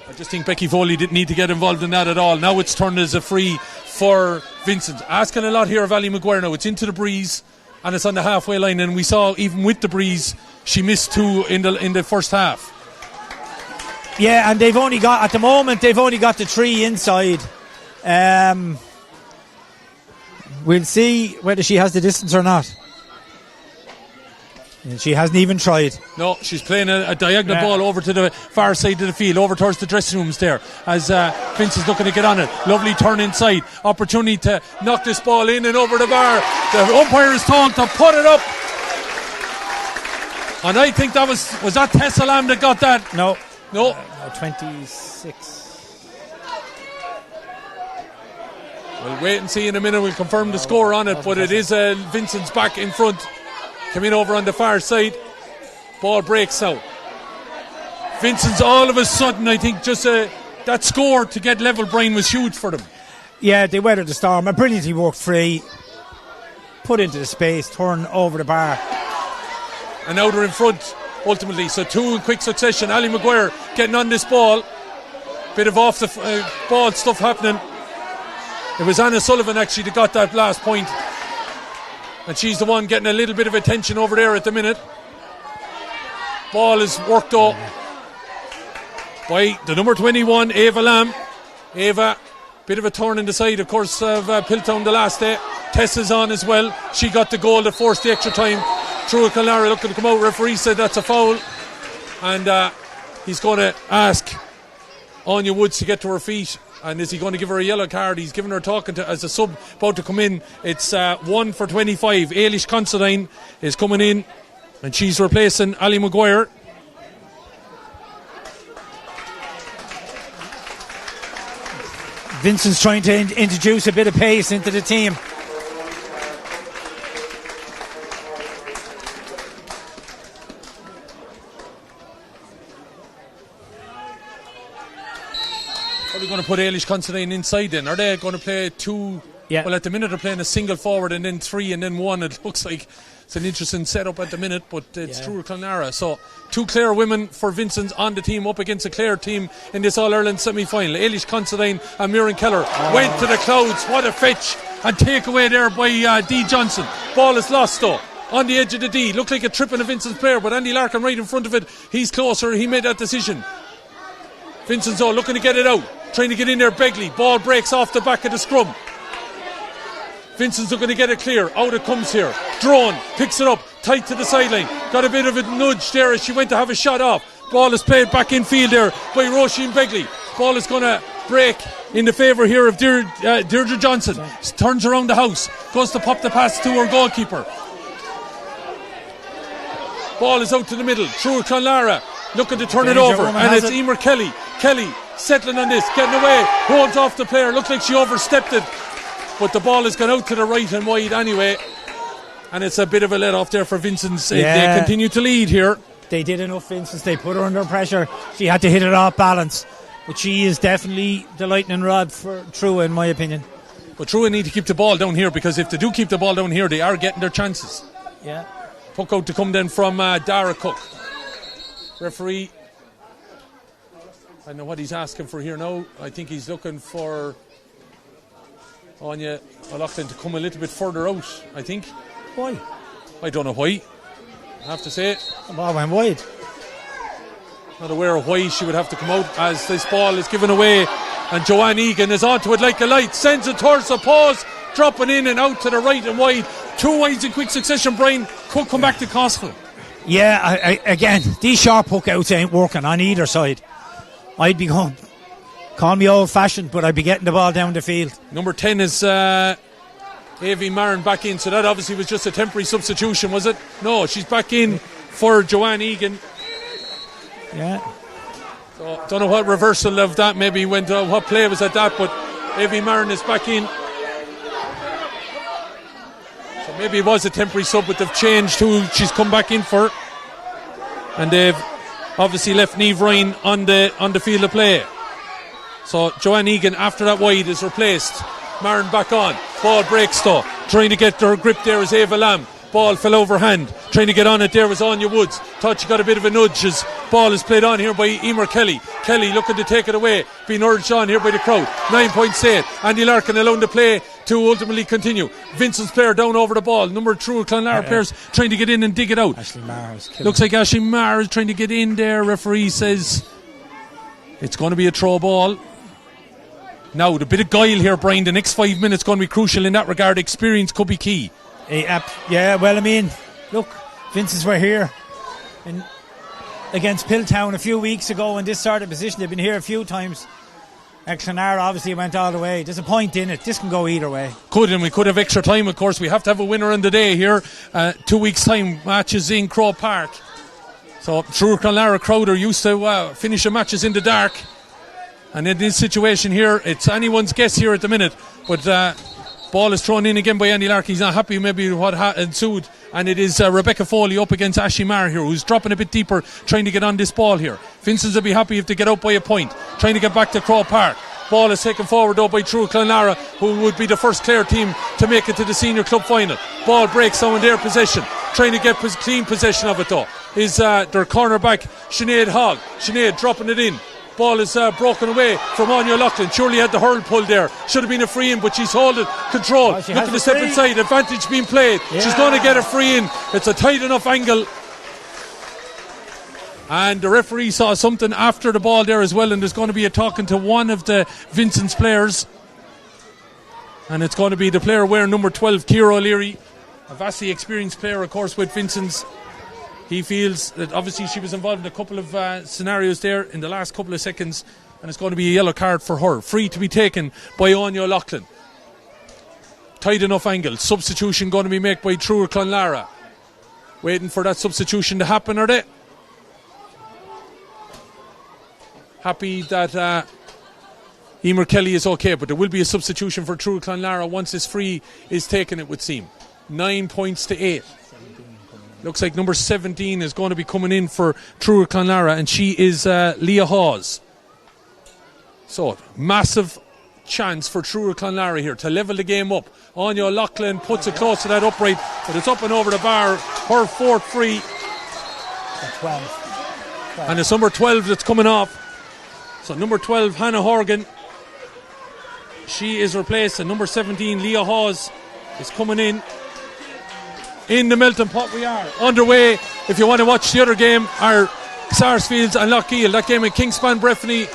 S1: I just think Becky Foley didn't need to get involved in that at all. Now it's turned as a free for Vincent. Asking a lot here of Ali Maguire now. It's into the breeze and it's on the halfway line, and we saw even with the breeze she missed 2 in the first half.
S2: Yeah, and they've only got the 3 inside. We'll see whether she has the distance or not. And she hasn't even tried.
S1: No, she's playing a diagonal ball over to the far side of the field, over towards the dressing rooms there, as Vince is looking to get on it. Lovely turn inside. Opportunity to knock this ball in and over the bar. The umpire is told to put it up. And I think that was that Tessa Lamb that got that?
S2: No.
S1: 26. We'll wait and see in a minute. We'll confirm the score on it, but it is Vincent's back in front. Coming over on the far side. Ball breaks out. Vincent's all of a sudden, I think, just that score to get level, Brian, was huge for them.
S2: Yeah, they weathered the storm. A brilliantly worked free. Put into the space, turn over the bar.
S1: And now they're in front, ultimately. So 2 in quick succession. Ali Maguire getting on this ball. Bit of off the ball stuff happening. It was Anna Sullivan, actually, that got that last point. And she's the one getting a little bit of attention over there at the minute. Ball is worked up by the number 21, Ava Lamb. Ava, bit of a turn in the side, of course, of Piltown the last day. Tessa's on as well. She got the goal that forced the extra time. Truagh Clonlara looking to come out. Referee said that's a foul. And he's going to ask Anya Woods to get to her feet. And is he going to give her a yellow card? He's giving her talking to as a sub about to come in. It's 1 for 25. Ailish Considine is coming in, and she's replacing Ali Maguire.
S2: Vincent's trying to introduce a bit of pace into the team.
S1: Are we going to put Ailish Considine inside then? Are they going to play 2?
S2: Yeah.
S1: Well, at the minute they're playing a single forward and then 3 and then 1. It looks like it's an interesting setup at the minute, but it's Truagh Clonlara. So 2 Clare women for Vincent on the team up against a Clare team in this All-Ireland semi-final. Ailish Considine and Muireann Keller went to the clouds. What a fetch and take away there by Dee Johnson. Ball is lost though. On the edge of the D. Looked like a trip in a Vincent's player, but Andy Larkin right in front of it. He's closer. He made that decision. Vincent's all looking to get it out. Trying to get in there, Begley. Ball breaks off the back of the scrum. Vincent's looking to get it clear. Out it comes here. Drone picks it up. Tight to the sideline. Got a bit of a nudge there as she went to have a shot off. Ball is played back in field there by Roisin Begley. Ball is going to break in the favour here of Deirdre Johnson. Turns around the house. Goes to pop the pass to her goalkeeper. Ball is out to the middle. Truagh Clonlara looking to turn it over. And it's Emer Kelly. Kelly settling on this, getting away, holds off the player. Looks like she overstepped it, but the ball has gone out to the right and wide anyway, and it's a bit of a let off there for Vincents. They continue to lead here.
S2: They did enough, Vincents. They put her under pressure. She had to hit it off balance, but she is definitely the lightning rod for Truagh, in my opinion.
S1: But Truagh need to keep the ball down here, because if they do keep the ball down here, they are getting their chances.
S2: Yeah.
S1: Puck out to come then from Dara Cook. Referee, I know what he's asking for here now. I think he's looking for Anya O'Loughlin to come a little bit further out, I think.
S2: Why?
S1: I don't know why, I have to say.
S2: The ball went wide.
S1: Not aware of why she would have to come out as this ball is given away, and Joanne Egan is onto it like a light, sends it towards the pause, dropping in and out to the right and wide. 2 wides in quick succession. Brian could come back to Costco.
S2: Yeah, again, these sharp hook outs ain't working on either side. I'd be going, call me old-fashioned, but I'd be getting the ball down the field.
S1: Number 10 is Avi Marin back in, so that obviously was just a temporary substitution, was it? No, she's back in for Joanne Egan.
S2: Yeah.
S1: So don't know what reversal of that maybe went, what play was at that, but Avi Marin is back in. So maybe it was a temporary sub, but they've changed who she's come back in for. And they've obviously left Niamh Ryan on the field of play. So Joanne Egan, after that wide, is replaced. Marin back on. Ball breaks though. Trying to get her grip there is Ava Lamb. Ball fell over hand. Trying to get on it there was Anya Woods. Thought she got a bit of a nudge as ball is played on here by Emer Kelly. Kelly looking to take it away. Being urged on here by the crowd. 9.8. Andy Larkin allowing the play to ultimately continue. Vincent's player down over the ball. Number 2 Clonlara players trying to get in and dig it out.
S2: Ashley Marr is killing.
S1: Looks like Ashley Marr is trying to get in there. Referee says it's going to be a throw ball. Now, the bit of guile here, Brian, the next 5 minutes going to be crucial in that regard. Experience could be key.
S2: Yeah, well, I mean, look, Vincents were here against Pilltown a few weeks ago in this sort of position. They've been here a few times. Clonlara obviously went all the way. There's a point in it. This can go either way.
S1: And we could have extra time, of course. We have to have a winner in the day here. 2 weeks' time, matches in Crow Park. So, Truagh Clonlara crowd are used to finishing matches in the dark. And in this situation here, it's anyone's guess here at the minute. But ball is thrown in again by Andy Larkin. He's not happy maybe with what ensued. And it is Rebecca Foley up against Ashley Marr here, who's dropping a bit deeper, trying to get on this ball here. Vincents will be happy if they get out by a point, trying to get back to Crow Park. Ball is taken forward though by Truagh Clonlara, who would be the first Clare team to make it to the senior club final. Ball breaks down in their possession, trying to get clean possession of it though is their cornerback Sinead Hogg. Sinead dropping it in. Ball is broken away from Anya Loughlin. Surely had the hurl pull there. Should have been a free in, but she's holding control. Looking to step inside. Advantage being played. Yeah. She's going to get a free in. It's a tight enough angle. And the referee saw something after the ball there as well, and there's going to be a talking to one of the Vincents players. And it's going to be the player wearing number 12, Ciara O'Leary, a vastly experienced player, of course, with Vincents. He feels that obviously she was involved in a couple of scenarios there in the last couple of seconds, and it's going to be a yellow card for her. Free to be taken by Anya Loughlin. Tight enough angle. Substitution going to be made by Truagh Clonlara. Waiting for that substitution to happen, are they? Happy that Emer Kelly is okay, but there will be a substitution for Truagh Clonlara once this free is taken, it would seem. 9 points to 8. Looks like number 17 is going to be coming in for Truagh Clonlara, and she is Leah Hawes. So, massive chance for Truagh Clonlara here to level the game up. Anya Loughlin puts it close to that upright, but it's up and over the bar. Her fourth free.
S2: 12.
S1: And it's number 12 that's coming off. So, number 12, Hannah Horgan. She is replaced, and number 17, Leah Hawes, is coming in. In the melting pot we are underway. If you want to watch the other game, our Sarsfields and Lougheed, that game in Kingspan Breffni,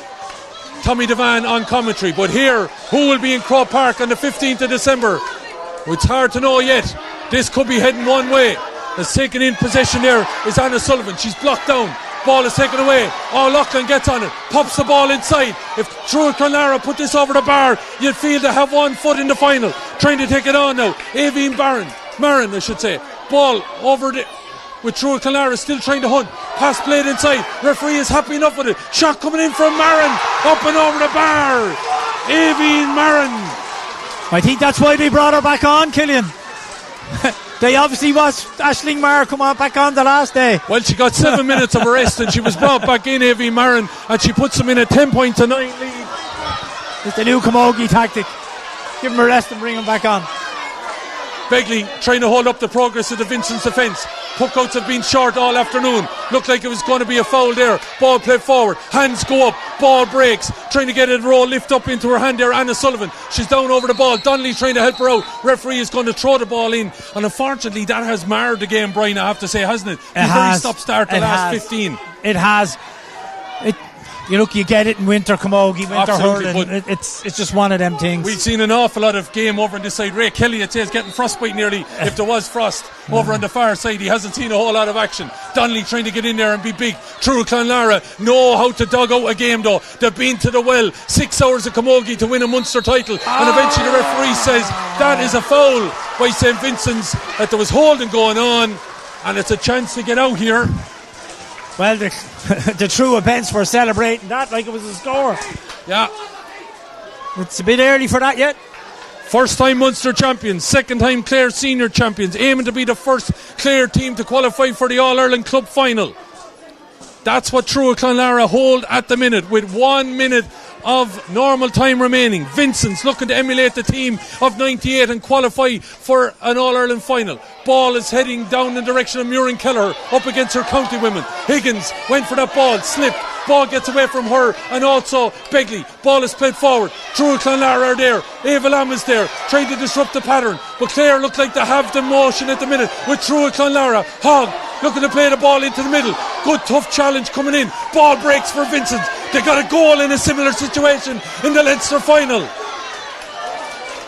S1: Tommy Devan on commentary. But here, who will be in Crow Park on the 15th of December? It's hard to know yet. This could be heading one way. That's taken in possession there is Anna Sullivan. She's blocked down. Ball is taken away. Loughlin gets on it, pops the ball inside. If Truagh Clonlara put this over the bar, you'd feel they have 1 foot in the final. Trying to take it on now. Aveen Marin, I should say. Ball over with Truagh Clonlara still trying to hunt. Pass played inside. Referee is happy enough with it. Shot coming in from Marin. Up and over the bar. Aveen Marin.
S2: I think that's why they brought her back on, Killian. They obviously watched Aisling Marr come on back on the last day.
S1: Well, she got 7 minutes of a rest and she was brought back in, Aveen Marin, and she puts them in a 10-9 lead.
S2: It's the new Camogie tactic. Give them a rest and bring them back on.
S1: Begley trying to hold up the progress of the Vincents defence. Puckouts have been short all afternoon. Looked like it was going to be a foul there. Ball played forward. Hands go up. Ball breaks. Trying to get it roll. Lift up into her hand there. Anna Sullivan. She's down over the ball. Donnelly trying to help her out. Referee is going to throw the ball in. And unfortunately that has marred the game, Brian, I have to say, hasn't it?
S2: It has.
S1: Very stop-start the last 15.
S2: It has. You get it in winter camogie, winter hurling. It's just one of them things.
S1: We've seen an awful lot of game over on this side. Ray Kelly, I'd say, is getting frostbite nearly. If there was frost over on the far side, he hasn't seen a whole lot of action. Donnelly trying to get in there and be big. Truagh Clonlara know how to dug out a game though. They've been to the well. 6 hours of camogie to win a Munster title, and eventually the referee says that is a foul by St. Vincent's, that there was holding going on, and it's a chance to get out here.
S2: Well, the Truagh bench were celebrating that like it was a score.
S1: Yeah.
S2: It's a bit early for that yet.
S1: First time Munster champions, second time Clare senior champions, aiming to be the first Clare team to qualify for the All-Ireland Club final. That's what Truagh Clonlara hold at the minute, with 1 minute of normal time remaining. Vincents looking to emulate the team of 98 and qualify for an All-Ireland final. Ball is heading down in the direction of Muireann Kelleher up against her county women. Higgins went for that ball, slipped. Ball gets away from her and also Begley. Ball is played forward. Truagh Clonlara are there. Ava Lam is there, trying to disrupt the pattern. But Clare look like they have the motion at the minute with Truagh Clonlara. Hogg looking to play the ball into the middle. Good tough challenge coming in. Ball breaks for Vincents. They got a goal in a similar situation in the Leinster final.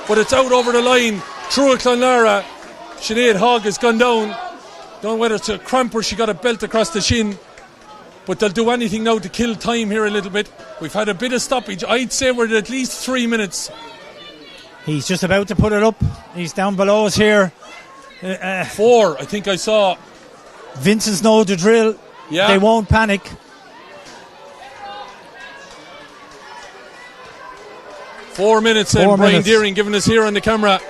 S1: But it's out over the line. Truagh Clonlara. Sinead Hogg has gone down. Don't know whether it's a cramp or she got a belt across the shin. But they'll do anything now to kill time here a little bit. We've had a bit of stoppage. I'd say we're at least 3 minutes.
S2: He's just about to put it up. He's down below us here.
S1: 4, I think I saw.
S2: Vincents know the drill.
S1: Yeah.
S2: They won't panic.
S1: Four minutes then. Brian Deering giving us here on the camera.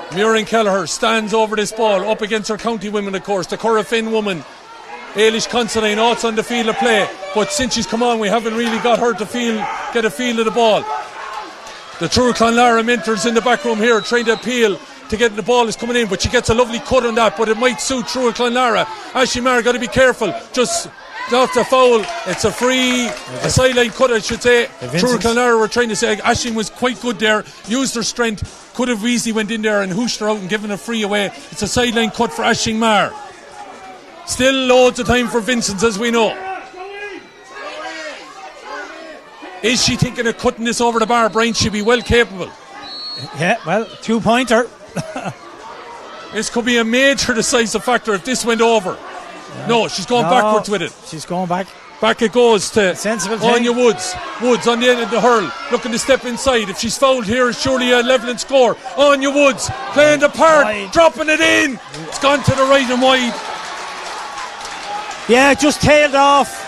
S1: Muireann Kelleher stands over this ball up against her county women, of course. The Curra Finn woman, Ailish Considine, also on the field of play. But since she's come on, we haven't really got her to get a feel of the ball. The Truagh Clonlara mentors in the back room here trying to appeal to get the ball is coming in, but she gets a lovely cut on that, but it might suit Truagh Clonlara. Aisling Maher got to be careful. Just not a foul. It's a sideline cut, I should say. Truagh Clonlara were trying to say Aisling was quite good there, used her strength, could have easily went in there and hooshed her out and given a free away. It's a sideline cut for Aisling Maher. Still loads of time for Vincents, as we know. Is she thinking of cutting this over the bar, Brian? She'd be well capable.
S2: Yeah, well, 2-pointer.
S1: This could be a major decisive factor if this went over. No, she's going backwards with it.
S2: She's going back.
S1: Back it goes to
S2: Anya
S1: Woods. Woods on the end of the hurl, looking to step inside. If she's fouled here, it's surely a levelling score. Anya Woods playing the part, dropping it in. It's gone to the right and wide.
S2: Yeah, just tailed off.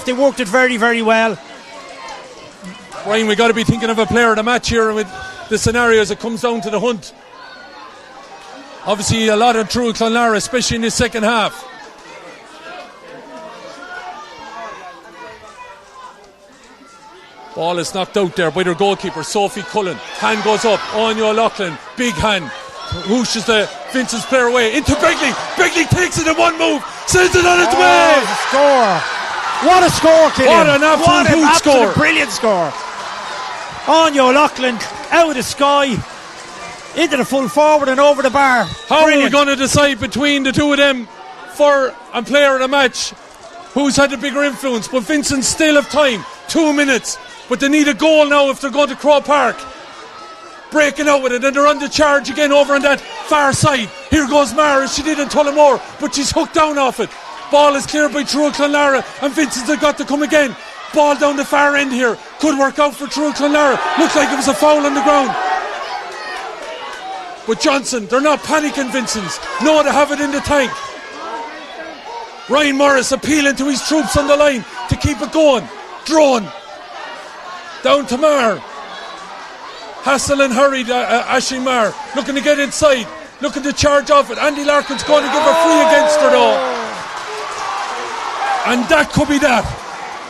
S2: They worked it very, very well.
S1: Ryan, we got to be thinking of a player of the match here with the scenario as it comes down to the hunt. Obviously, a lot of Truagh Clonlara, especially in the second half. Ball is knocked out there by their goalkeeper, Sophie Cullen. Hand goes up. Anya O'Loughlin, big hand. Whooshes the Vincent's player away into Begley. Begley takes it in one move, sends it on its way.
S2: What a score, Killian.
S1: What an absolute score.
S2: Brilliant score. Anya O'Loughlin out of the sky into the full forward and over the bar.
S1: How are we going to decide between the two of them for a player of the match? Who's had the bigger influence? But Vincent still have time. 2 minutes. But they need a goal now if they're going to Crow Park. Breaking out with it, and they're on the charge again over on that far side. Here goes Mara, she did in Tullamore, but she's hooked down off it. Ball is cleared by Truagh Clonlara, and Vincents have got to come again. Ball down the far end here. Could work out for Truagh Clonlara. Looks like it was a foul on the ground. But Johnson, they're not panicking, Vincents. No, they have it in the tank. Ryan Morris appealing to his troops on the line to keep it going. Drone. Down to Maher. Hassel and hurried Aisling Maher. Looking to get inside. Looking to charge off it. Andy Larkin's going to give her free against her though. And that could be that.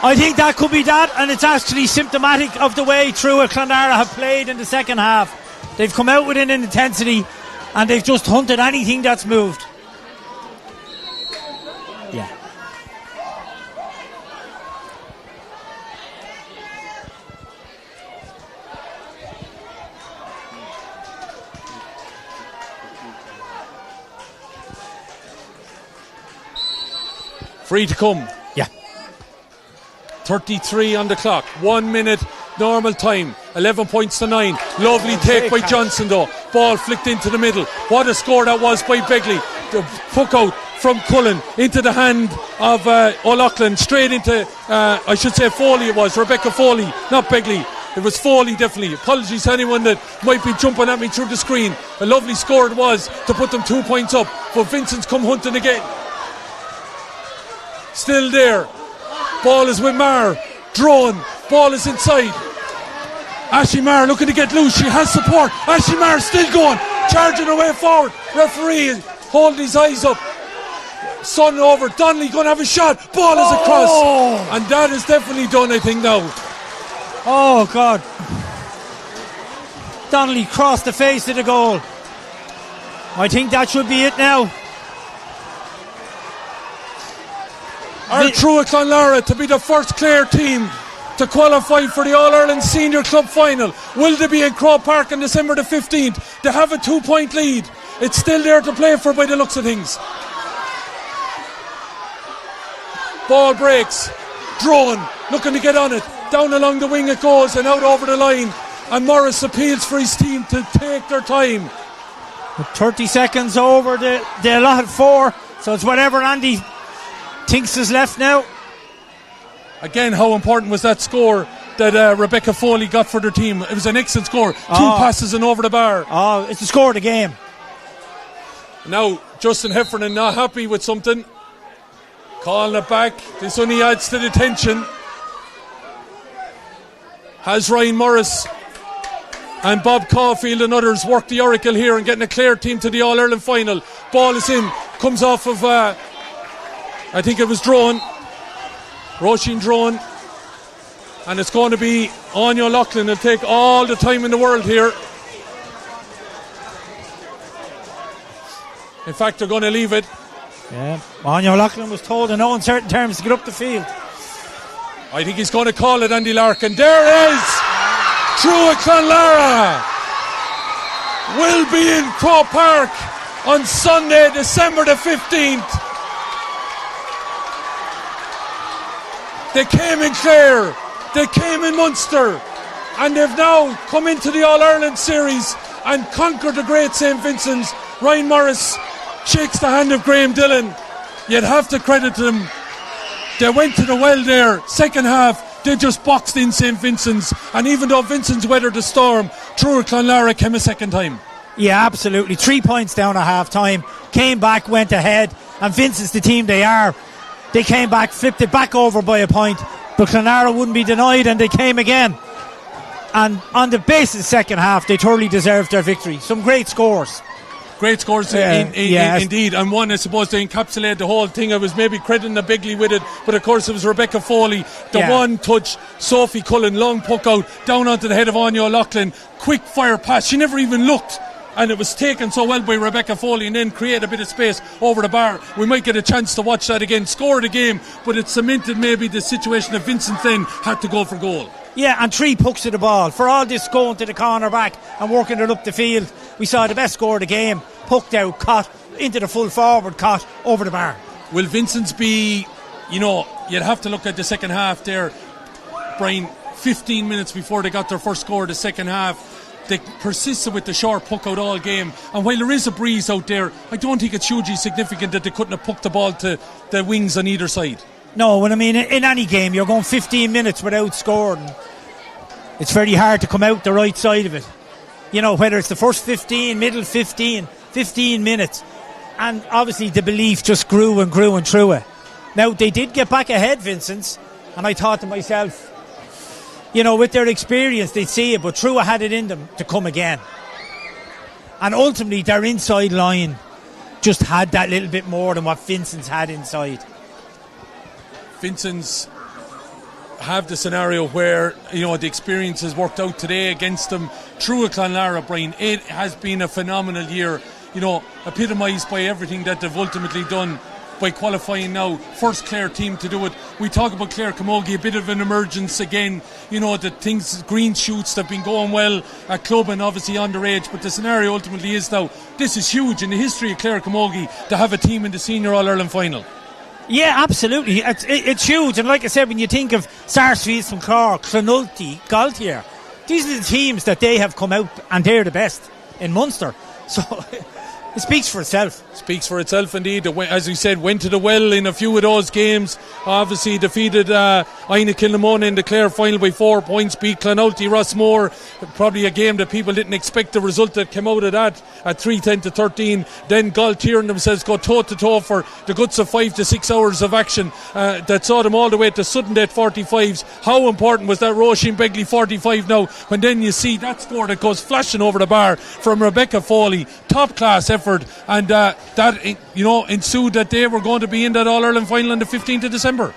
S2: I think that could be that, and it's actually symptomatic of the way Truagh Clonlara have played in the second half. They've come out with an intensity and they've just hunted anything that's moved. Yeah.
S1: Free to come.
S2: Yeah.
S1: 33 on the clock. 1 minute normal time. 11 points to 9. Lovely take by Johnson though. Ball flicked into the middle. What a score that was by Begley. The puck out from Cullen into the hand of O'Loughlin. Straight into, I should say Foley it was. Rebecca Foley, not Begley. It was Foley definitely. Apologies to anyone that might be jumping at me through the screen. A lovely score it was to put them 2 points up. But Vincent's come hunting again. Still there. Ball is with Maher. Drone. Ball is inside. Aisling Maher looking to get loose. She has support. Aisling Maher still going. Charging her way forward. Referee holding his eyes up. Sun over. Donnelly going to have a shot. Ball is across. And that is definitely done, I think, now.
S2: Oh, God. Donnelly crossed the face of the goal. I think that should be it now.
S1: Our Truagh Clonlara to be the first Clare team to qualify for the All-Ireland Senior Club Final. Will they be in Croke Park on December the 15th? They have a 2-point lead. It's still there to play for by the looks of things. Ball breaks. Drone looking to get on it. Down along the wing it goes and out over the line. And Morris appeals for his team to take their time.
S2: With 30 seconds over the allotted 4. So it's whatever Andy thinks is left now.
S1: Again, how important was that score that Rebecca Foley got for their team? It was an excellent score. 2 passes and over the bar.
S2: Oh, it's the score of the game.
S1: Now, Justin Heffernan not happy with something. Calling it back. This only adds to the tension. Has Ryan Morris and Bob Caulfield and others worked the oracle here and getting a Clare team to the All-Ireland final. Ball is in. Comes off of, I think it was Drone. Roisin Drone. And it's going to be Anya Loughlin. It'll take all the time in the world here. In fact, they're going to leave it.
S2: Yeah, Anya Loughlin was told in no uncertain terms to get up the field.
S1: I think he's going to call it, Andy Larkin. There it is! Truagh Clonlara will be in Croke Park on Sunday, December the 15th. They came in Clare, they came in Munster, and they've now come into the All-Ireland series and conquered the great St. Vincents. Ryan Morris shakes the hand of Graham Dillon. You'd have to credit them. They went to the well there. Second half, they just boxed in St. Vincents. And even though Vincents weathered the storm, Truagh Clonlara came a second time.
S2: Yeah, absolutely. 3 points down at half time. Came back, went ahead. And Vincents, the team they are, they came back, flipped it back over by a point. But Clonlara wouldn't be denied, and they came again. And on the basis of the second half, they totally deserved their victory. Some great scores.
S1: Great scores indeed, and one I suppose to encapsulate the whole thing. I was maybe crediting the Bigley with it, but of course it was Rebecca Foley. The one touch, Sophie Cullen, long puck out, down onto the head of Anya Loughlin, quick fire pass, she never even looked, and it was taken so well by Rebecca Foley and then create a bit of space over the bar. We might get a chance to watch that again. Score the game, but it cemented maybe the situation that Vincent then had to go for goal.
S2: Yeah, and 3 pucks of the ball. For all this going to the corner back and working it up the field, we saw the best score of the game. Pucked out, caught, into the full forward, caught, over the bar.
S1: Will Vincent's be, you'd have to look at the second half there, Brian, 15 minutes before they got their first score of the second half. They persisted with the short puck out all game. And while there is a breeze out there, I don't think it's hugely significant that they couldn't have pucked the ball to the wings on either side.
S2: No, in any game, you're going 15 minutes without scoring. It's very hard to come out the right side of it. Whether it's the first 15, middle 15 minutes. And obviously the belief just grew and grew and through it. Now, they did get back ahead, Vincents, and I thought to myself, with their experience, they'd see it, but Truagh had it in them to come again. And ultimately, their inside line just had that little bit more than what Vincents had inside.
S1: Vincents have the scenario where the experience has worked out today against them. Truagh Clonlara, Brian, it has been a phenomenal year, epitomised by everything that they've ultimately done by qualifying now. First Clare team to do it. We talk about Clare Camogie, a bit of an emergence again. The things, green shoots have been going well at club and obviously underage, but the scenario ultimately is now, this is huge in the history of Clare Camogie to have a team in the Senior All-Ireland final.
S2: Yeah, absolutely. It's huge. And like I said, when you think of Sarsfields from Cork, Clonulty, Galtier, these are the teams that they have come out and they're the best in Munster. So it speaks for itself.
S1: Speaks for itself indeed. As we said, went to the well in a few of those games. Obviously defeated Aina Kilnamona in the Clare final by 4 points. Beat Clonulty Rossmore. Probably a game that people didn't expect the result that came out of that at 3-10-13. Then Galtier themselves go toe to toe for the guts of 5 to 6 hours of action that saw them all the way to sudden death 45s. How important was that Roisin Begley 45 now, when then you see that score that goes flashing over the bar from Rebecca Foley. Top class effort effort, and that ensued that they were going to be in that All-Ireland final on the 15th of December.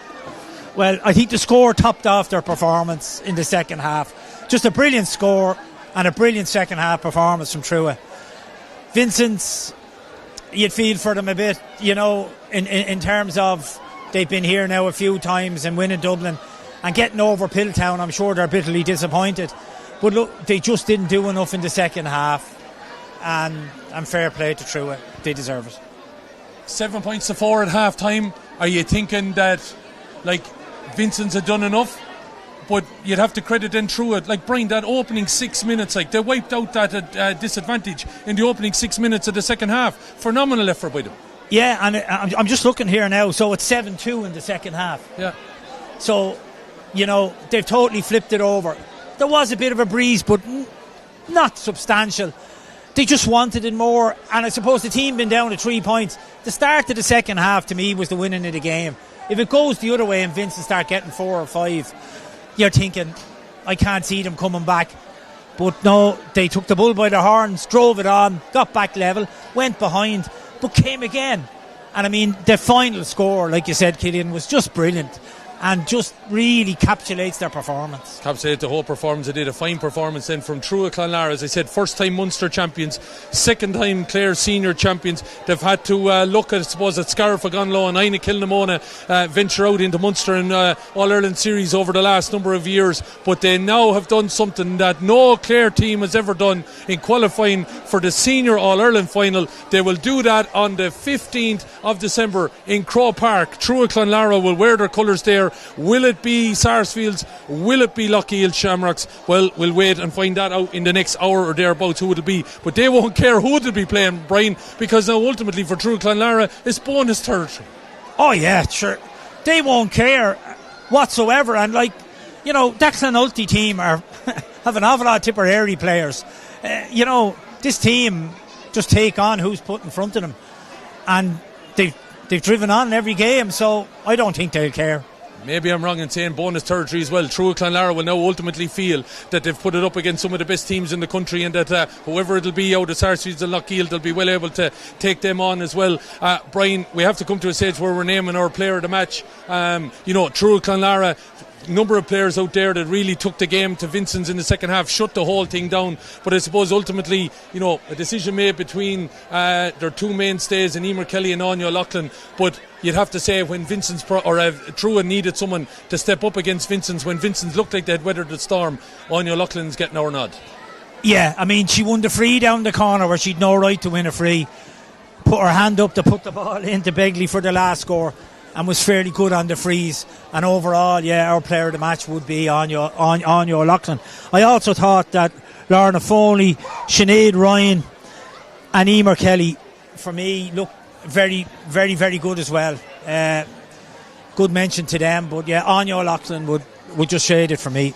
S2: Well, I think the score topped off their performance in the second half. Just a brilliant score and a brilliant second half performance from Truagh. Vincents, you'd feel for them a bit, in terms of they've been here now a few times and winning Dublin and getting over Pilltown. I'm sure they're bitterly disappointed. But look, they just didn't do enough in the second half. And fair play to Truagh. They deserve it.
S1: 7 points to 4 at half time. Are you thinking that, Vincents had done enough? But you'd have to credit then Truagh, Brian, that opening 6 minutes, they wiped out that disadvantage in the opening 6 minutes of the second half. Phenomenal effort by them.
S2: Yeah, and I'm just looking here now, so it's 7-2 in the second half.
S1: Yeah.
S2: So, they've totally flipped it over. There was a bit of a breeze, but not substantial. They just wanted it more, and I suppose the team been down to 3 points. The start of the second half, to me, was the winning of the game. If it goes the other way and Vincent start getting 4 or 5, you're thinking, I can't see them coming back. But no, they took the bull by the horns, drove it on, got back level, went behind, but came again. And I mean, the final score, like you said, Killian, was just brilliant and just really encapsulates their performance.
S1: Encapsulated the whole performance. They did a fine performance then from Truagh Clonlara. As I said, first time Munster champions, second time Clare senior champions. They've had to look at, I suppose, at Scariff Agonlow and Aina Kilnamona venture out into Munster and All-Ireland series over the last number of years, but they now have done something that no Clare team has ever done in qualifying for the senior All-Ireland final. They will do that on the 15th of December in Croke Park. Truagh Clonlara will wear their colours there. Will it be Sarsfields? Will it be Lockheed Shamrocks? Well, we'll wait and find that out in the next hour or thereabouts who it'll be. But they won't care who it'll be playing, Brian, because now ultimately for Truagh Clonlara it's bonus territory.
S2: Oh yeah, sure. They won't care whatsoever. And that Clonulty team have an awful lot of Tipperary players. This team just take on who's put in front of them, and they've driven on in every game. So I don't think they'll care.
S1: Maybe I'm wrong in saying bonus territory as well. Truagh Clonlara will now ultimately feel that they've put it up against some of the best teams in the country, and that whoever it'll be out of Sarsfields and Lockheed, they'll be well able to take them on as well. Brian, we have to come to a stage where we're naming our player of the match. Truagh Clonlara, number of players out there that really took the game to Vincents in the second half, shut the whole thing down. But I suppose ultimately, a decision made between their two mainstays in Emer Kelly and Anya O'Loughlin. But you'd have to say when Vincents Truagh needed someone to step up against Vincents, when Vincents looked like they'd weathered the storm, Anya O'Loughlin's getting our nod. Yeah,
S2: I mean, she won the free down the corner where she'd no right to win a free. Put her hand up to put the ball into Begley for the last score, and was fairly good on the frees. And overall, our player of the match would be Anya O'Loughlin. I also thought that Lorna Foley, Sinead Ryan and Emer Kelly, for me, look very, very, very good as well. Good mention to them, but Anya O'Loughlin would just shade it for me.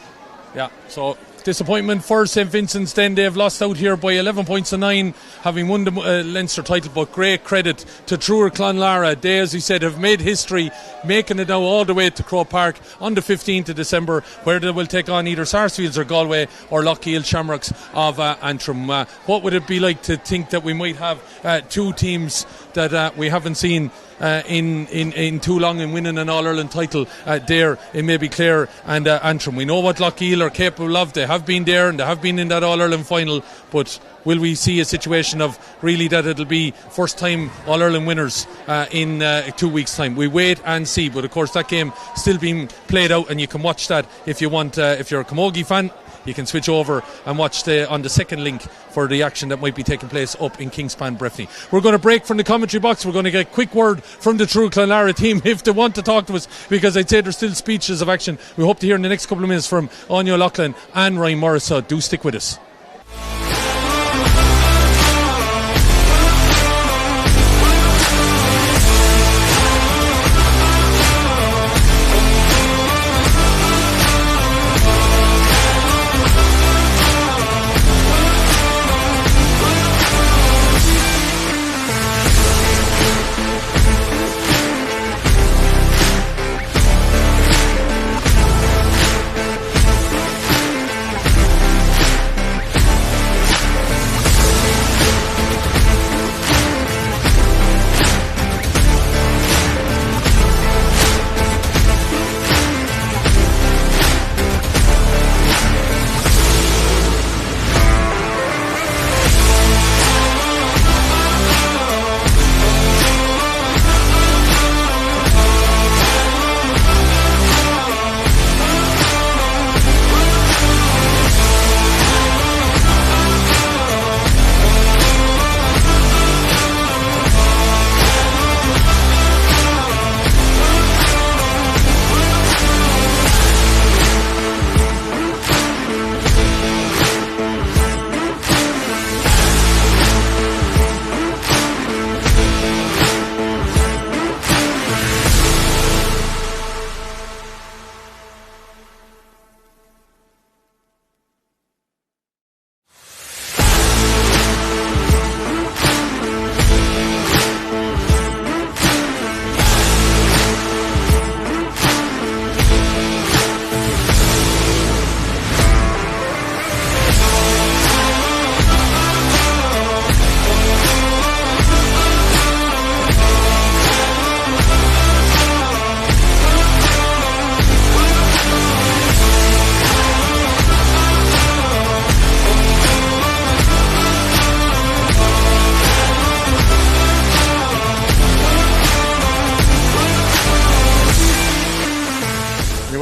S1: Yeah, so disappointment for St Vincent's then. They've lost out here by 11 points to 9, having won the Leinster title, but great credit to Truagh Clonlara. They, as we said, have made history, making it now all the way to Croke Park on the 15th of December, where they will take on either Sarsfields or Galway or Lockheed Shamrocks of Antrim. What would it be like to think that we might have two teams that we haven't seen in too long in winning an All-Ireland title there in maybe Clare and Antrim? We know what Lockheed are capable of. They have been there and they have been in that All-Ireland final, but will we see a situation of really that it'll be first time All-Ireland winners in 2 weeks time? We wait and see, but of course that game still being played out, and you can watch that if you want. If you're a Camogie fan, you can switch over and watch on the second link for the action that might be taking place up in Kingspan Breffni. We're going to break from the commentary box. We're going to get a quick word from the Truagh Clonlara team if they want to talk to us, because I'd say there's still speeches of action. We hope to hear in the next couple of minutes from Anya O'Loughlin and Ryan Morris, so do stick with us.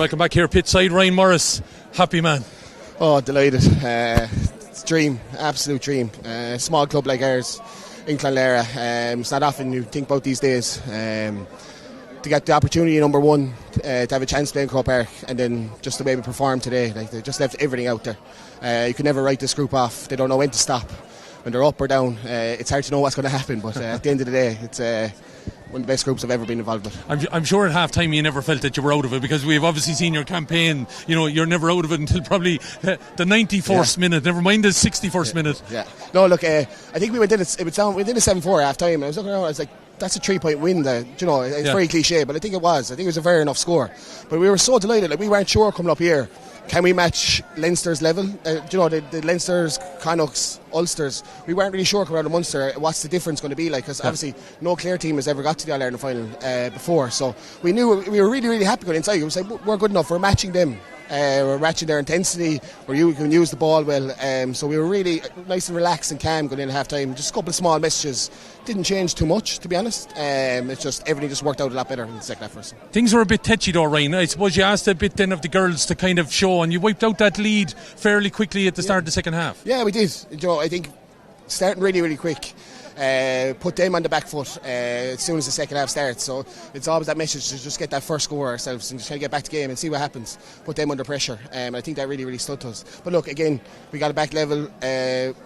S1: Welcome back here, pitch side. Ryan Morris, happy man.
S3: Oh, delighted. It's a dream, absolute dream. Small club like ours in Clonlara. It's not often you think about these days. To get the opportunity, number one, to have a chance playing Croke Park, and then just the way we performed today, like they just left everything out there. You could never write this group off. They don't know when to stop. When they're up or down, it's hard to know what's going to happen, but at the end of the day, it's one of the best groups I've ever been involved with.
S1: I'm sure at half time you never felt that you were out of it, because we've obviously seen your campaign. You know, you're never out of it until probably the 91st minute, never mind the 61st minute.
S3: Yeah. No, look, I think we went in a 7-4 half time. I was looking around, I was like, that's a 3-point win. It's very cliche, but I think it was. I think it was a fair enough score. But we were so delighted. Like, we weren't sure coming up here, can we match Leinster's level? The Leinster's, Connacht's, Ulsters. We weren't really sure coming out of Munster what's the difference going to be like, because obviously no Clare team has ever got to the All-Ireland final before. So we knew we were really, really happy going inside. It was like, we're good enough. We're matching them. We're matching their intensity. We can use the ball well. So we were really nice and relaxed and calm going in at half time. Just a couple of small messages. Didn't change too much, to be honest. It's just everything just worked out a lot better in the second half for us.
S1: Things were a bit tetchy though, Ryan. I suppose you asked a bit then of the girls to kind of show, and you wiped out that lead fairly quickly at the start of the second half. Yeah,
S3: we did. I think starting really, really quick. Put them on the back foot as soon as the second half starts. So it's always that message to just get that first score ourselves and just try to get back to game and see what happens. Put them under pressure. I think that really, really stood to us. But look, again, we got it back level.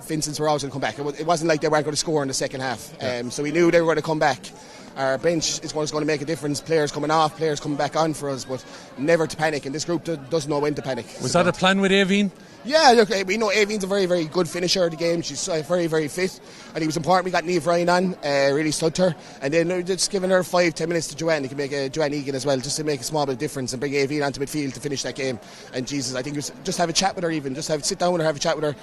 S3: Vincents were always going to come back. It wasn't like they weren't going to score in the second half. So we knew they were going to come back. Our bench is going to make a difference. Players coming off, players coming back on for us, but never to panic. And this group doesn't know when to panic.
S1: Was that a plan with Aveen?
S3: Yeah, look, we know Aveen's a very, very good finisher of the game. She's very, very fit. I think it was important we got Niamh Ryan on, really stood her. And then just giving her 5-10 minutes to Joanne. You can make Joanne Egan as well, just to make a small bit of difference and bring Aveen onto midfield to finish that game. And Jesus, I think it was just have a chat with her even. Sit down with her, have a chat with her,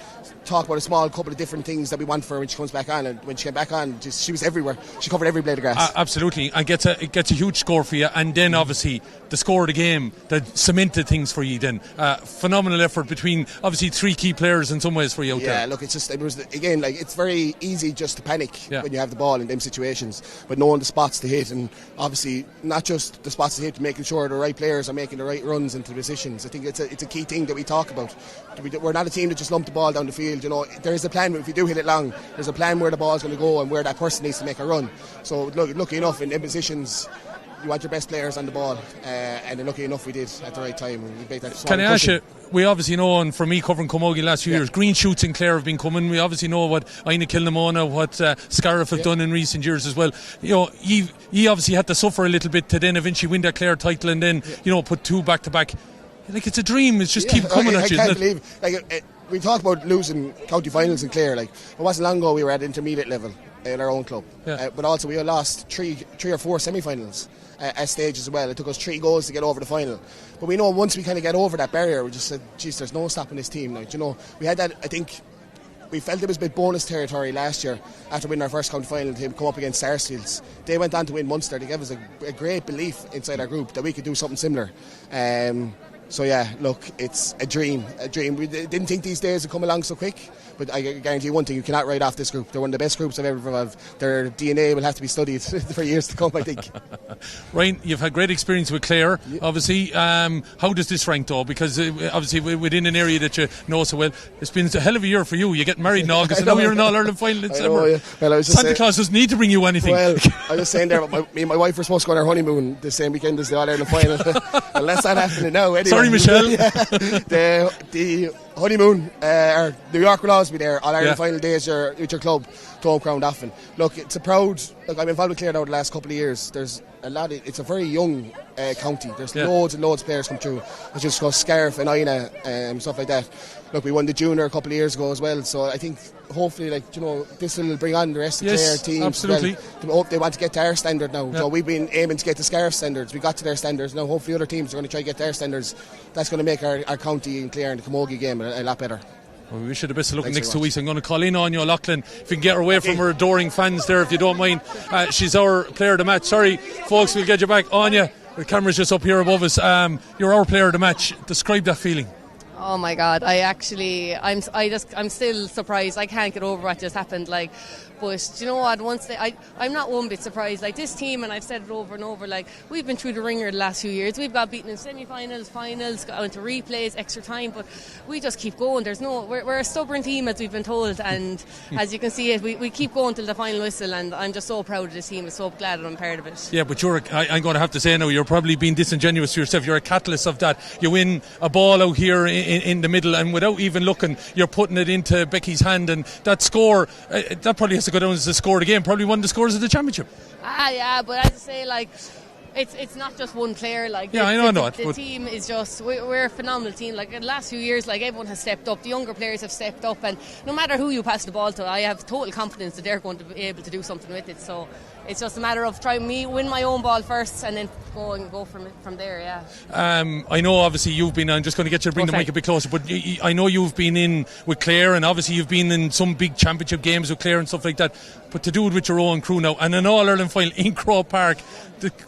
S3: talk about a small couple of different things that we want for her when she comes back on. And when she came back on, she was everywhere. She covered every blade of grass.
S1: Absolutely. And it gets a huge score for you. And then obviously the score of the game that cemented things for you then. Phenomenal effort between obviously three key players in some ways for you out there.
S3: Yeah, look, it's very easy just to panic when you have the ball in them situations, but knowing the spots to hit, and obviously not just the spots to hit, making sure the right players are making the right runs into the positions. I think it's a key thing that we talk about. We're not a team that just lump the ball down the field. There is a plan. If you do hit it long, there's a plan where the ball's going to go and where that person needs to make a run. So lucky enough in them positions, you want your best players on the ball, and lucky enough we did at the right time.
S1: Can I ask you, we obviously know, and for me covering Camogie last few years, green shoots in Clare have been coming. We obviously know what Aina Kilnamona, what Scariff have done in recent years as well. He obviously had to suffer a little bit to then eventually win that Clare title and then put two back to back. Like, it's a dream. It's just keep coming at you.
S3: I can't believe we talk about losing county finals in Clare. Like, it wasn't long ago we were at intermediate level in our own club, but also we had lost three or four semi-finals at stage as well. It took us 3 goals to get over the final, but we know once we kind of get over that barrier, we just said, geez, there's no stopping this team. We had that. I think we felt it was a bit bonus territory last year after winning our first county final to come up against Sarsfields. They went on to win Munster. They gave us a great belief inside our group that we could do something similar. So yeah, look, it's a dream. We didn't think these days would come along so quick, but I guarantee you one thing, you cannot write off this group. They're one of the best groups I've ever involved. Their DNA will have to be studied for years to come, I think.
S1: Ryan, you've had great experience with Clare, obviously. How does this rank though? Because obviously within an area that you know so well, it's been a hell of a year for you. You get married in August and now you're in All-Ireland final in December. Well, Santa Claus doesn't need to bring you anything.
S3: Well, I was saying there, me and my wife were supposed to go on our honeymoon the same weekend as the All-Ireland final. And that's not happening now anyway.
S1: Sorry, Michelle.
S3: The honeymoon, or New York will always be there. All-Ireland final days with your club, to home crowned often. Look, it's a proud. Look, I'm involved with Clare now the last couple of years. There's a lot. It's a very young county. There's loads and loads of players come through. I just got Scariff and Aina, stuff like that. Look, we won the junior a couple of years ago as well. So I think hopefully, this will bring on the rest of the Clare team.
S1: Absolutely.
S3: Well, they want to get to our standard now. So we've been aiming to get to Scariff standards. We got to their standards. Now hopefully other teams are going to try to get their standards. That's going to make our county in Clare and the Camogie game a lot better.
S1: Well, we wish you the best of luck in the next 2 weeks. I'm going to call in on you, Lachlan, if we can get her away from her adoring fans there, if you don't mind. She's our player of the match. Sorry, folks, we'll get you back on you. The camera's just up here above us. You're our player of the match. Describe that feeling.
S4: Oh my God! I'm still surprised. I can't get over what just happened. Like, but do you know what? I'm not one bit surprised. Like this team, and I've said it over and over. Like we've been through the ringer the last few years. We've got beaten in semi-finals, finals, got into replays, extra time. But we just keep going. We're a stubborn team, as we've been told, and as you can see, we keep going till the final whistle. And I'm just so proud of this team. I'm so glad that I'm part of it.
S1: Yeah, but I'm going to have to say now, you're probably being disingenuous to yourself. You're a catalyst of that. You win a ball out here in the middle, and without even looking, you're putting it into Becky's hand, and that score, that probably has to go down as the score of the game, probably one of the scores of the championship.
S4: Yeah, but as I say, like, it's not just one player. Like,
S1: yeah, I know that.
S4: The team is just, we're a phenomenal team. Like, in the last few years, like, everyone has stepped up. The younger players have stepped up, and no matter who you pass the ball to, I have total confidence that they're going to be able to do something with it. So it's just a matter of trying me win my own ball first, and then go from there. Yeah.
S1: I know, obviously, you've been. I'm just going to get you to bring the mic a bit closer, but I know you've been in with Clare, and obviously you've been in some big championship games with Clare and stuff like that. But to do it with your own crew now, and an All-Ireland final in Croke Park,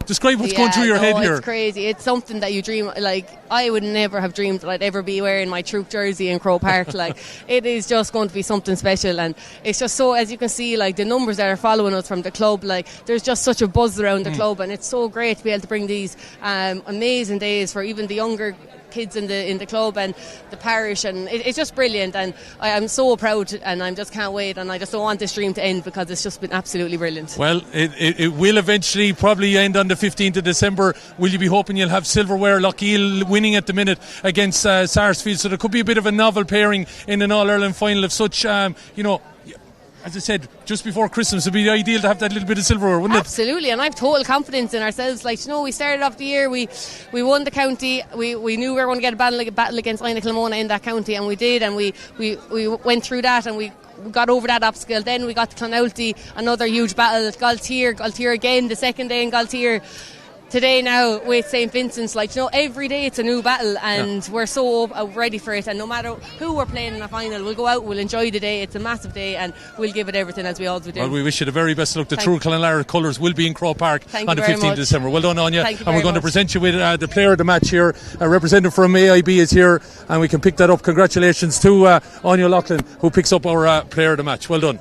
S1: describe what's going through your head here.
S4: It's crazy. It's something that you dream. Like, I would never have dreamed that I'd ever be wearing my Truagh jersey in Croke Park. Like, it is just going to be something special, and it's just so, as you can see, like the numbers that are following us from the club, like there's just such a buzz around the club, and it's so great to be able to bring these amazing days for even the younger kids in the club and the parish, and it's just brilliant, and I'm so proud, and I just can't wait, and I just don't want this dream to end because it's just been absolutely brilliant.
S1: Well, it will eventually probably end on the 15th of December. Will you be hoping you'll have silverware? Lochiel winning at the minute against Sarsfield, so there could be a bit of a novel pairing in an All-Ireland final of such, as I said, just before Christmas, it would be ideal to have that little bit of silverware, wouldn't it?
S4: Absolutely, and I have total confidence in ourselves. Like, we started off the year, we won the county, we knew we were going to get a battle against Ina Kilmona in that county, and we did, and we went through that, and we got over that obstacle. Then we got to Clonlara, another huge battle. Galtier again, the second day in Galtier. Today now with St. Vincents, every day it's a new battle, and we're so ready for it, and no matter who we're playing in a final, we'll go out, we'll enjoy the day. It's a massive day, and we'll give it everything as we always do.
S1: Well, we wish you the very best of luck. The Truagh Clonlara colours will be in Croke Park on the 15th of December. Well done, Anya. And we're going to present you with the player of the match here. A representative from AIB is here, and we can pick that up. Congratulations to Anya Loughlin, who picks up our player of the match. Well done.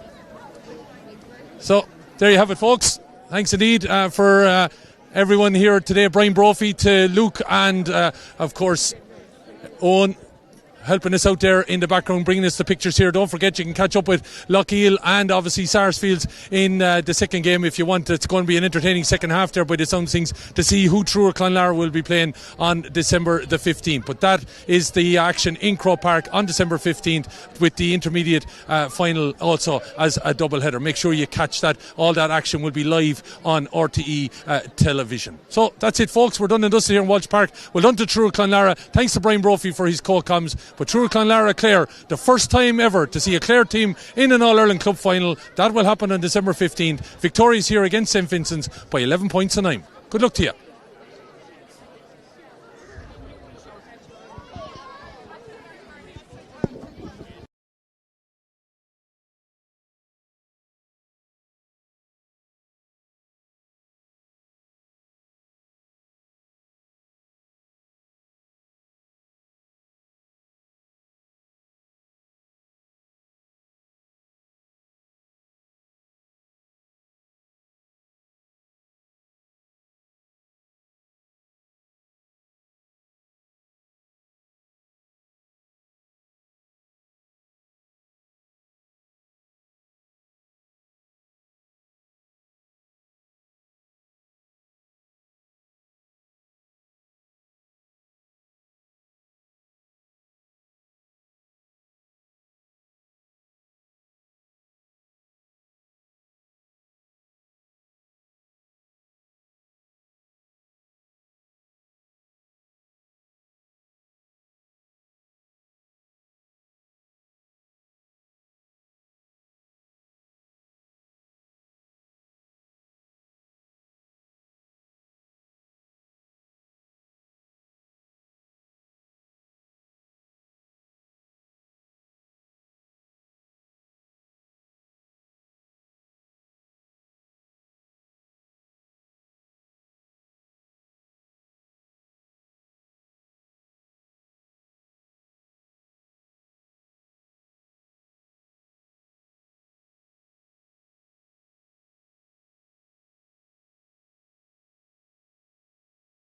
S1: So there you have it, folks. Thanks indeed for everyone here today. Brian Brophy, to Luke, and of course Owen, helping us out there in the background, bringing us the pictures here. Don't forget, you can catch up with Lochiel and obviously Sarsfields in the second game if you want. It's going to be an entertaining second half there by the sound of things, to see who Truagh Clonlara will be playing on December the 15th. But that is the action in Croke Park on December 15th, with the intermediate final also as a double header. Make sure you catch that. All that action will be live on RTE television. So that's it, folks. We're done and dusted here in Walsh Park. Well done to Truagh Clonlara. Thanks to Brian Brophy for his co-coms. But Truagh Clonlara Clare, the first time ever to see a Clare team in an All-Ireland club final. That will happen on December 15th. Victoria's here against St. Vincent's by 11 points to 9. Good luck to you.